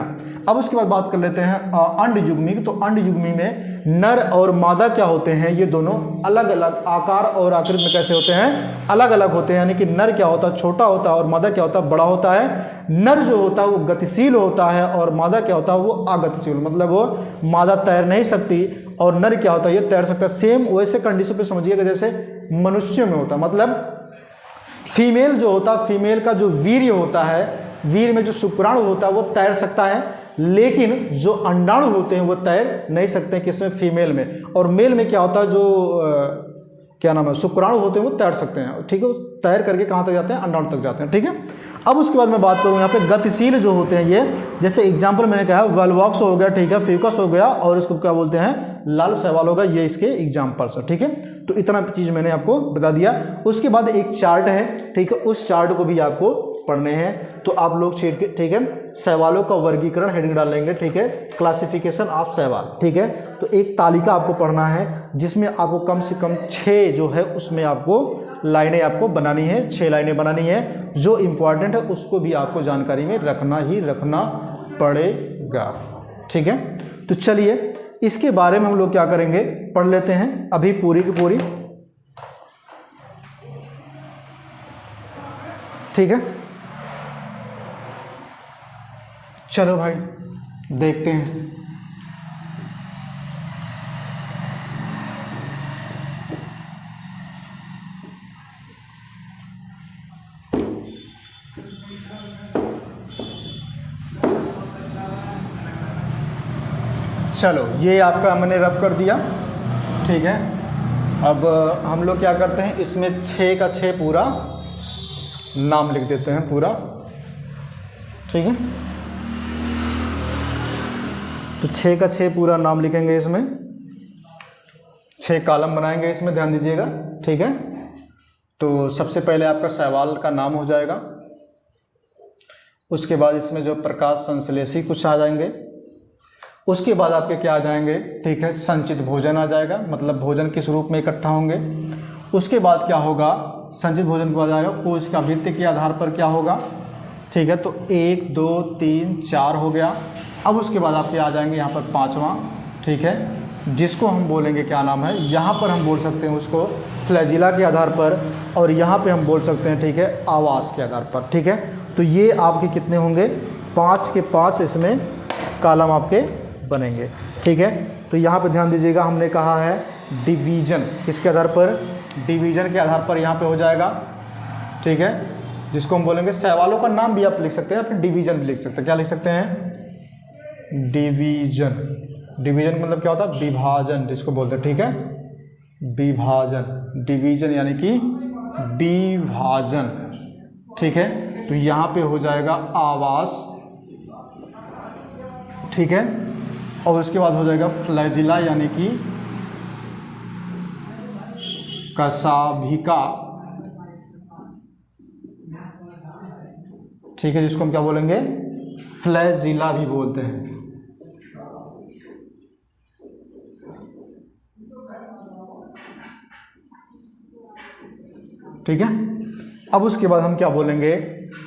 अब उसके बाद बात कर लेते हैं अंड युग्मी। तो अंड युग्मी में नर और मादा क्या होते हैं, ये दोनों अलग अलग आकार और आकृति में कैसे होते हैं, अलग अलग होते हैं। यानी कि नर क्या होता है, छोटा होता है और मादा क्या होता है, बड़ा होता है। नर जो होता है वो गतिशील होता है और मादा क्या होता है, वो अगतिशील, मतलब वो मादा तैर नहीं सकती और नर क्या होता है, ये तैर सकता है। सेम वैसे कंडीशन पे समझिएगा जैसे मनुष्य में होता है, मतलब फीमेल जो होता है, फीमेल का जो वीर्य होता है, वीर्य में जो शुक्राणु होता है वो तैर सकता है, लेकिन जो अंडाणु होते हैं वो तैर नहीं सकते, किसमें, फीमेल में। और मेल में क्या होता है, जो क्या नाम है, शुक्राणु होते हैं वो तैर सकते हैं। ठीक है, वो तैर करके कहाँ तक जाते हैं, अंडाणु तक जाते हैं। ठीक है, अब उसके बाद मैं बात करूँ यहाँ पे गतिशील जो होते हैं, ये जैसे एग्जाम्पल मैंने कहा वॉल्वॉक्स हो गया, ठीक है, फ्यूकस हो गया और इसको क्या बोलते हैं, लाल शैवाल होगा, ये इसके एग्जाम्पल्स है। ठीक है, तो इतना चीज़ मैंने आपको बता दिया। उसके बाद एक चार्ट है, ठीक है, उस चार्ट को भी आपको पढ़ने हैं, तो आप लोग ठीक है, शैवालों का वर्गीकरण हेडिंग डाल लेंगे। ठीक है, क्लासिफिकेशन ऑफ शैवाल। ठीक है, तो एक तालिका आपको पढ़ना है जिसमें आपको कम से कम 6 जो है उसमें आपको लाइनें आपको बनानी है, 6 लाइनें बनानी है। जो इम्पोर्टेंट है उसको भी आपको जानकारी में रखना ही रखना पड़ेगा। ठीक है, तो चलिए इसके बारे में हम लोग क्या करेंगे, पढ़ लेते हैं अभी पूरी की पूरी। ठीक है, चलो भाई देखते हैं। चलो ये आपका मैंने रफ कर दिया। ठीक है, अब हम लोग क्या करते हैं, इसमें 6 का 6 पूरा नाम लिख देते हैं पूरा। ठीक है, तो 6 का 6 पूरा नाम लिखेंगे, इसमें 6 कॉलम बनाएंगे, इसमें ध्यान दीजिएगा। ठीक है, तो सबसे पहले आपका शैवाल का नाम हो जाएगा, उसके बाद इसमें जो प्रकाश संश्लेषी कुछ आ जाएंगे, उसके बाद आपके क्या आ जाएंगे, ठीक है, संचित भोजन आ जाएगा, मतलब भोजन किस रूप में इकट्ठा होंगे। उसके बाद क्या होगा, संचित भोजन को आ जाएगा, कोश का भित्ति के आधार पर क्या होगा। ठीक है, तो 1 2 3 4 हो गया। अब उसके बाद आपके आ जाएंगे यहाँ पर 5वां, ठीक है, जिसको हम बोलेंगे क्या नाम है, यहाँ पर हम बोल सकते हैं उसको फ्लैजिला के आधार पर, और यहाँ पे हम बोल सकते हैं, ठीक है, आवास के आधार पर। ठीक है, तो ये आपके कितने होंगे, 5 के 5 इसमें कॉलम आपके बनेंगे। ठीक है, तो यहाँ पे ध्यान दीजिएगा, हमने कहा है डिवीजन, किसके आधार पर, डिवीजन के आधार पर यहाँ पे हो जाएगा। ठीक है, जिसको हम बोलेंगे, शैवालों का नाम भी आप लिख सकते हैं, फिर डिवीजन भी लिख सकते हैं। क्या लिख सकते हैं, डिवीजन। डिवीजन मतलब क्या होता है, विभाजन जिसको बोलते हैं। ठीक है, विभाजन, डिवीजन यानी कि विभाजन, ठीक है। तो यहाँ पे हो जाएगा आवास, ठीक है। और उसके बाद हो जाएगा फ्लैजिला यानी कि कशाभिका, ठीक है, जिसको हम क्या बोलेंगे, फ्लैजिला भी बोलते हैं। ठीक है। अब उसके बाद हम क्या बोलेंगे,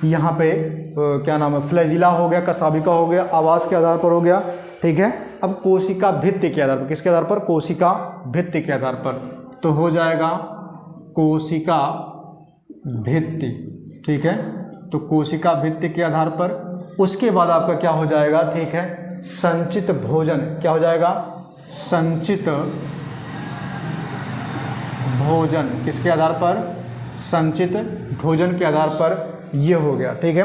यहाँ पे क्या नाम है, फ्लैजिला हो गया, कशाभिका हो गया, आवास के आधार पर हो गया, ठीक है। अब कोशिका भित्ति के आधार पर, किसके आधार पर, कोशिका भित्ति के आधार पर, तो हो जाएगा कोशिका भित्ति, ठीक है। तो कोशिका भित्ति के आधार पर, उसके बाद आपका क्या हो जाएगा, ठीक है, संचित भोजन, क्या हो जाएगा, संचित भोजन, किसके आधार पर, संचित भोजन के आधार पर ये हो गया, ठीक है।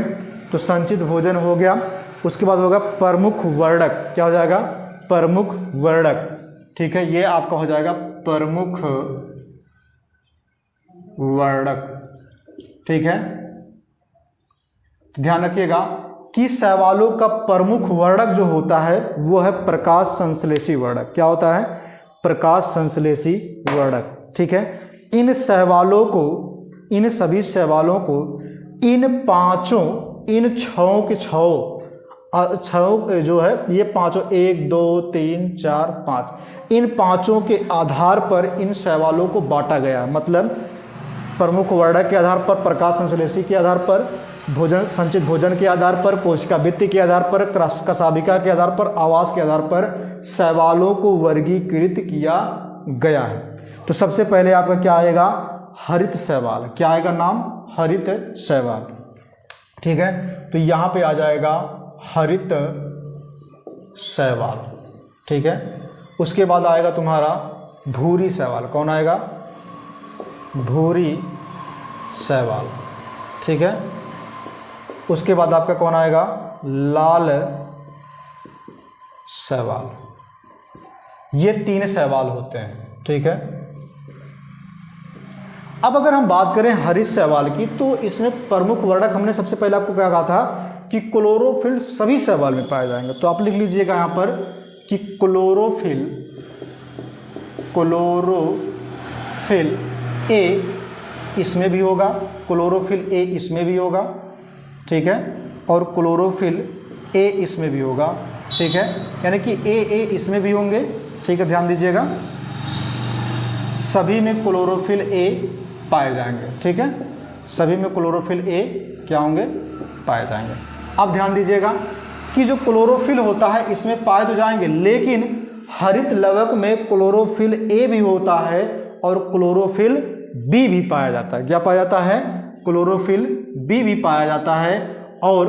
तो संचित भोजन हो गया। उसके बाद होगा प्रमुख वर्णक, क्या हो जाएगा, प्रमुख वर्णक, ठीक है, ये आपका हो जाएगा प्रमुख वर्णक, ठीक है। ध्यान रखिएगा कि शैवालों का प्रमुख वर्णक जो होता है वो है प्रकाश संश्लेषी वर्णक, क्या होता है, प्रकाश संश्लेषी वर्णक, ठीक है। इन शैवालों को, इन सभी शैवालों को इन पांचों, इन छहों के छहों जो है, ये पांचों 1 2 3 4 5, इन पांचों के आधार पर इन शैवालों को बांटा गया। मतलब प्रमुख वर्णक के आधार पर, प्रकाश संश्लेषी के आधार पर, भोजन, संचित भोजन के आधार पर, कोशिका भित्ति के आधार पर, कशाभिका के आधार पर, आवास के आधार पर शैवालों को वर्गीकृत किया गया है। तो सबसे पहले आपका क्या आएगा, हरित शैवाल, क्या आएगा नाम, हरित शैवाल, ठीक है। तो यहाँ पे आ जाएगा हरित शैवाल, ठीक है। उसके बाद आएगा तुम्हारा भूरी शैवाल, कौन आएगा, भूरी शैवाल, ठीक है। उसके बाद आपका कौन आएगा, लाल शैवाल। ये 3 शैवाल होते हैं, ठीक है। अब अगर हम बात करें हरित शैवाल की, तो इसमें प्रमुख वर्णक हमने सबसे पहले आपको क्या कहा था कि क्लोरोफिल सभी शैवाल में पाए जाएंगे। तो आप लिख लीजिएगा यहाँ पर कि क्लोरोफिल, क्लोरोफिल ए इसमें भी होगा, क्लोरोफिल ए इसमें भी होगा, ठीक है, और क्लोरोफिल ए इसमें भी होगा, ठीक है। यानी कि ए इसमें भी होंगे, ठीक है, ध्यान दीजिएगा, सभी में क्लोरोफिल ए पाए जाएंगे, ठीक है, सभी में क्लोरोफिल ए क्या होंगे, पाए जाएंगे। अब ध्यान दीजिएगा कि जो क्लोरोफिल होता है इसमें पाए तो जाएंगे, लेकिन हरित लवक में क्लोरोफिल ए भी होता है और क्लोरोफिल बी भी पाया जाता है। क्या पाया जाता है, क्लोरोफिल बी भी पाया जाता है। और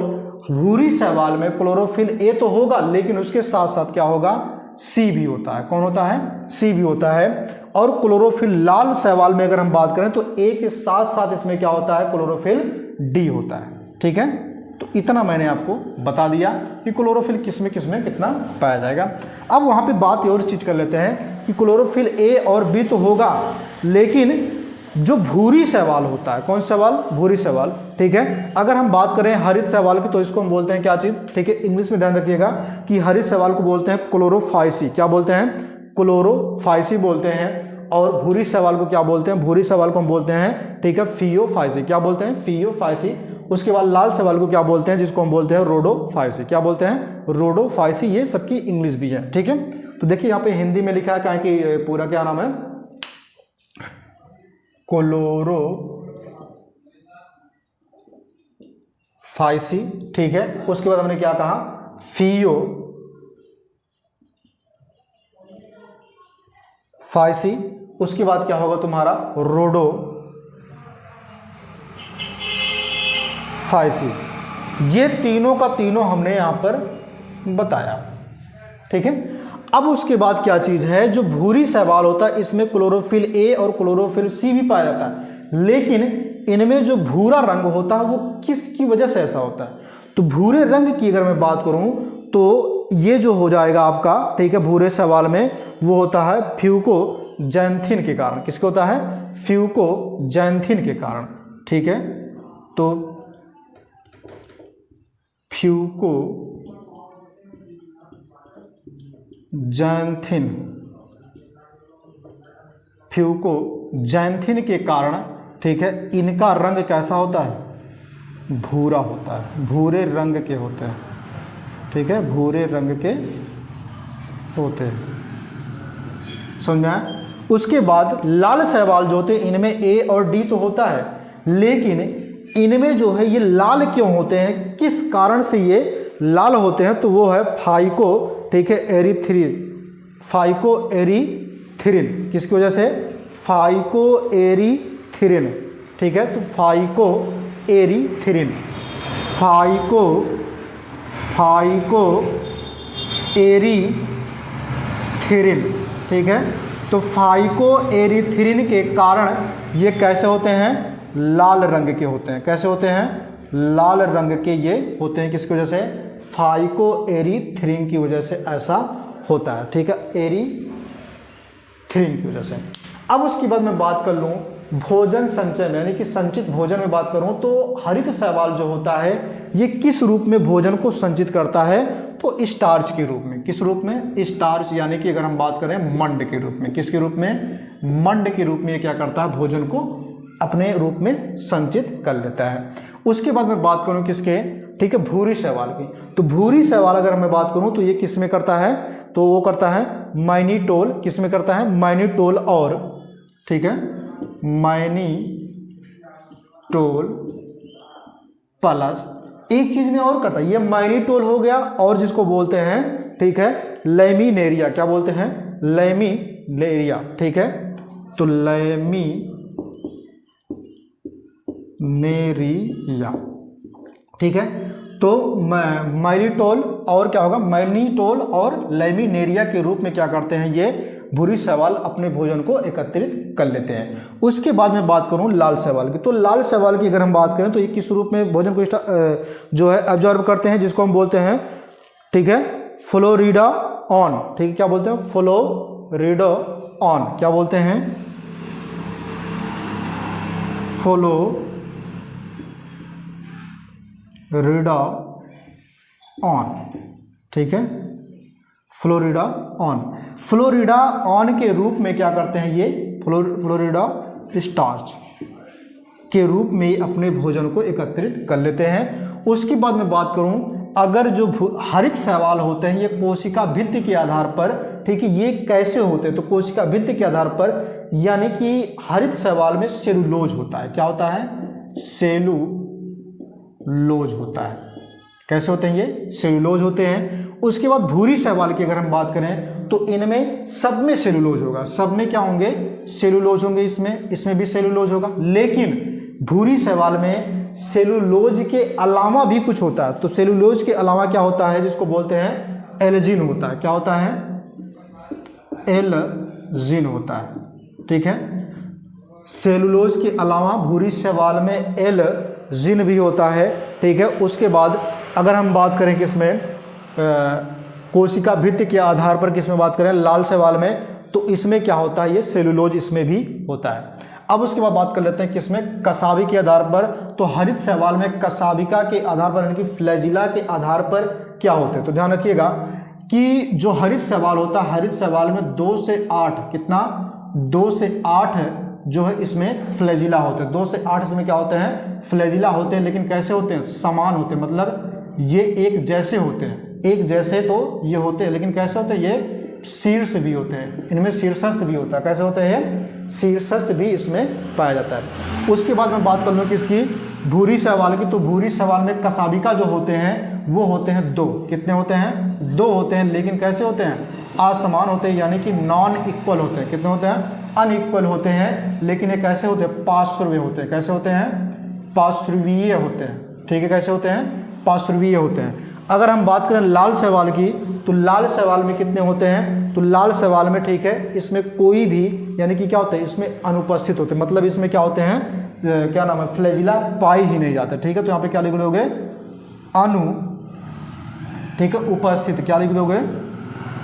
भूरी शैवाल में क्लोरोफिल ए तो होगा, लेकिन उसके साथ साथ क्या होगा, सी भी होता है। कौन होता है, सी भी होता है। और क्लोरोफिल लाल शैवाल में अगर हम बात करें तो ए के साथ साथ इसमें क्या होता है, क्लोरोफिल डी होता है, ठीक है। तो इतना मैंने आपको बता दिया कि क्लोरोफिल किसमें कितना पाया जाएगा। अब वहाँ पे बात और चीज़ कर लेते हैं कि क्लोरोफिल ए और बी तो होगा, लेकिन जो भूरी शैवाल होता है, कौन शैवाल, भूरी शैवाल, ठीक है। अगर हम बात करें हरित शैवाल की तो इसको हम बोलते हैं क्या चीज़, ठीक है, इंग्लिश में ध्यान रखिएगा कि हरित शैवाल को बोलते हैं क्लोरोफाइसी, क्या बोलते हैं, क्लोरोफाइसी बोलते हैं। और भूरी शैवाल को क्या बोलते हैं, भूरी शैवाल को हम बोलते हैं, ठीक है, फियोफाइसी, क्या बोलते हैं, फियोफाइसी। उसके बाद लाल शैवाल को क्या बोलते हैं, जिसको हम बोलते हैं रोडोफाइसी, क्या बोलते हैं, रोडोफाइसी। ये सबकी इंग्लिश भी है, ठीक है। तो देखिए यहाँ पे हिंदी में लिखा है, क्या है कि पूरा क्या नाम है, क्लोरोफाइसी, ठीक है। उसके बाद हमने क्या कहा, फियोफाइसी। उसके बाद क्या होगा तुम्हारा, रोडोफाइसी। ये तीनों का तीनों हमने यहां पर बताया, ठीक है। अब उसके बाद क्या चीज़ है, जो भूरी शैवाल होता है इसमें क्लोरोफिल ए और क्लोरोफिल सी भी पाया जाता है, लेकिन इनमें जो भूरा रंग होता है वो किसकी वजह से ऐसा होता है। तो भूरे रंग की अगर मैं बात करूं तो ये जो हो जाएगा आपका, ठीक है, भूरे शैवाल में वो होता है फ्यूको फ्यूकोजैंथिन के कारण, किसके होता है, फ्यूकोजैंथिन के कारण, ठीक है। तो फ्यूकोजैंथिन के कारण, ठीक है, इनका रंग कैसा होता है, भूरा होता है, भूरे रंग के होते हैं, ठीक है, भूरे रंग के होते हैं, समझ में आया। उसके बाद लाल शैवाल जो होते हैं इनमें ए और डी तो होता है, लेकिन इनमें जो है ये लाल क्यों होते हैं, किस कारण से ये लाल होते हैं, तो वो है फाइको, ठीक है, फाइकोएरीथ्रिन, किसकी वजह से, फाइकोएरीथ्रिन, ठीक है। तो फाइकोएरीथ्रिन, फाइकोएरीथ्रिन, ठीक है। तो फाइकोएरीथ्रिन के कारण ये कैसे होते हैं, लाल रंग के होते हैं, कैसे होते हैं, लाल रंग के ये होते हैं, किसकी वजह से, फाइकोएरीथ्रिन की वजह से ऐसा होता है, ठीक है, एरीथ्रिन की वजह से। अब उसके बाद मैं बात कर लूँ भोजन संचय में, यानी कि संचित भोजन में बात करूँ, तो हरित शैवाल जो होता है ये किस रूप में भोजन को संचित करता है, तो स्टार्च के रूप में, किस रूप में, स्टार्च, यानी कि अगर हम बात करें मंड के रूप में, किसके रूप में, मंड के रूप में ये क्या करता है, भोजन को अपने रूप में संचित कर लेता है। उसके बाद मैं बात करूं किसके, ठीक है, भूरी शैवाल की। तो भूरी शैवाल अगर मैं बात करूं तो ये किस में करता है, तो वो करता है माइनीटोल, किस में करता है, माइनीटोल और, ठीक है, माइनीटोल प्लस एक चीज में और करता है, ये माइनीटोल हो गया, और जिसको बोलते हैं, ठीक है, लैमिनेरिया, क्या बोलते हैं, लैमिनेरिया, ठीक है। तो लैमिनेरिया, ठीक है। तो माइलीटोल और क्या होगा, माइलीटोल और लैमिनेरिया के रूप में क्या करते हैं, ये भूरी शैवाल अपने भोजन को एकत्रित कर लेते हैं। उसके बाद मैं बात करूं लाल शैवाल की। तो लाल शैवाल की अगर हम बात करें तो ये किस रूप में भोजन को जो है एब्जॉर्ब करते हैं, जिसको हम बोलते हैं, ठीक है, फ्लोरिडा ऑन, ठीक है, क्या बोलते हैं, फ्लोरिडा ऑन, क्या बोलते हैं, फ्लोरिडा ऑन, ठीक है, फ्लोरिडा ऑन। फ्लोरिडा ऑन के रूप में क्या करते हैं ये, फ्लोरिडा स्टार्च के रूप में अपने भोजन को एकत्रित कर लेते हैं। उसके बाद मैं बात करूं, अगर जो हरित शैवाल होते हैं ये कोशिका भित्ति के आधार पर, ठीक है, ये कैसे होते हैं, तो कोशिका भित्ति के आधार पर, यानी कि हरित शैवाल में सेलुलोज होता है, क्या होता है, सेलुलोज होता है, कैसे होते हैं ये, सेलुलोज होते हैं। उसके बाद भूरी शैवाल की अगर हम बात करें तो इनमें सब में सेलुलोज होगा, सब में क्या होंगे, सेलुलोज होंगे, इसमें भी सेलुलोज होगा, लेकिन भूरी शैवाल में सेलुलोज के अलावा भी कुछ होता है। तो सेलुलोज के अलावा क्या होता है, जिसको बोलते हैं एल्जिन होता है, क्या होता है, एल्जिन होता है, ठीक है। सेलुलोज के अलावा भूरी शैवाल में एल्जिन भी होता है, ठीक है। उसके बाद अगर हम बात करें किसमें, कोशिका भित्ति के आधार पर किसमें बात करें, लाल शैवाल में, तो इसमें क्या होता है, ये सेलुलोज इसमें भी होता है। अब उसके बाद बात कर लेते हैं किसमें, कसाबी के आधार पर। तो हरित शैवाल में कसाबिका के आधार पर, यानी कि फ्लैजिला के आधार पर क्या होते हैं, तो ध्यान रखिएगा कि जो हरित शैवाल होता है, हरित शैवाल में 2 से 8, कितना, 2 से 8 जो है इसमें फ्लैजिला होते हैं, 2 से 8 इसमें क्या होते हैं, फ्लैजिला होते हैं, लेकिन कैसे होते हैं, समान होते हैं, मतलब ये एक जैसे होते हैं, एक जैसे तो ये होते हैं, लेकिन कैसे होते हैं, ये शीर्ष भी होते हैं, इनमें शीर्षस्थ भी होता है, कैसे होते हैं, शीर्षस्थ भी इसमें पाया जाता है। उसके बाद मैं बात कर लूँ किसकी, भूरी शैवाल की। तो भूरी शैवाल में कसाबिका जो होते हैं वो होते हैं 2, कितने होते हैं, 2 होते हैं, लेकिन कैसे होते हैं, असमान होते हैं, यानी कि नॉन इक्वल होते हैं, कितने होते हैं, अनइक्वल होते हैं, लेकिन ये कैसे होते हैं, पार्श्वीय होते हैं, कैसे होते हैं, पार्श्वीय होते हैं, ठीक है, कैसे होते हैं, पार्श्वीय होते हैं। अगर हम बात करें लाल शैवाल की, तो लाल शैवाल में कितने होते हैं, तो लाल शैवाल में, ठीक है, इसमें कोई भी, यानी कि क्या होता है, इसमें अनुपस्थित होते हैं, मतलब इसमें क्या होते हैं, क्या नाम है, फ्लैजिला पाई ही नहीं जाता, ठीक है। तो यहाँ पे क्या लिख लोगे, अनु, ठीक है, उपस्थित, क्या लिख दोगे,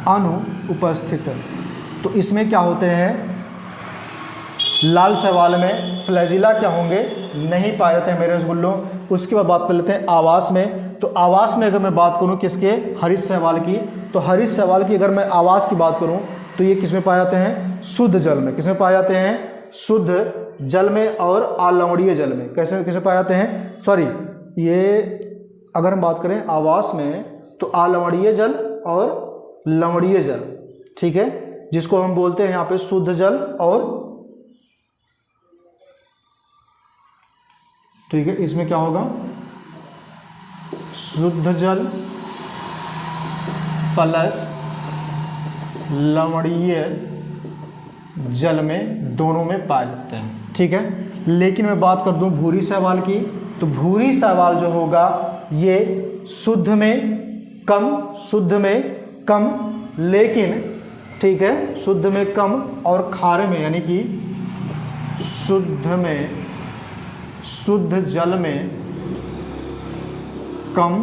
अनुपस्थित। तो इसमें क्या होते हैं, लाल शैवाल में फ्लैजिला क्या होंगे, नहीं पाए जाते हैं मेरे रसगुल्लों। उसके बाद बात कर लेते हैं आवास में। तो आवास में अगर मैं बात करूं किसके, हरित शैवाल की, तो हरित शैवाल की अगर मैं आवास की बात करूं तो ये किस में पाए जाते हैं, शुद्ध जल में। किस में पाए जाते हैं, शुद्ध जल में और अलवणीय जल में। कैसे किस में पाए जाते हैं, सॉरी, ये अगर हम बात करें आवास में तो अलवणीय जल और लवणीय जल, ठीक है, जिसको हम बोलते हैं यहाँ पे शुद्ध जल और, ठीक है, इसमें क्या होगा, शुद्ध जल प्लस लवणीय जल में, दोनों में पाए जाते हैं, ठीक है। लेकिन मैं बात कर दूं भूरी शैवाल की, तो भूरी शैवाल जो होगा ये शुद्ध में कम, लेकिन ठीक है, शुद्ध में कम और खारे में, यानी कि शुद्ध जल में कम,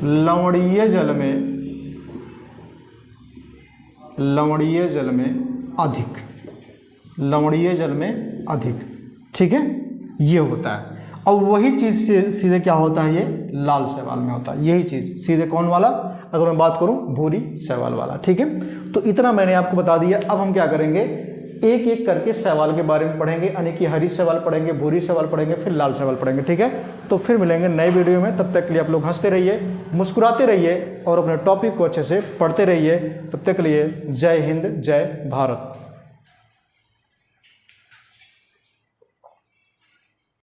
लवणीय जल में अधिक, ठीक है, ये होता है। और वही चीज़ सीधे क्या होता है, ये लाल शैवाल में होता है। यही चीज़ सीधे कौन वाला, अगर मैं बात करूं भूरी शैवाल वाला, ठीक है। तो इतना मैंने आपको बता दिया। अब हम क्या करेंगे, एक एक करके शैवाल के बारे में पढ़ेंगे, यानी कि हरी शैवाल पढ़ेंगे, भूरी शैवाल पढ़ेंगे, फिर लाल शैवाल पढ़ेंगे, ठीक है। तो फिर मिलेंगे नए वीडियो में। तब तक के लिए आप लोग हंसते रहिए, मुस्कुराते रहिए और अपने टॉपिक को अच्छे से पढ़ते रहिए। तब तक के लिए जय हिंद, जय भारत।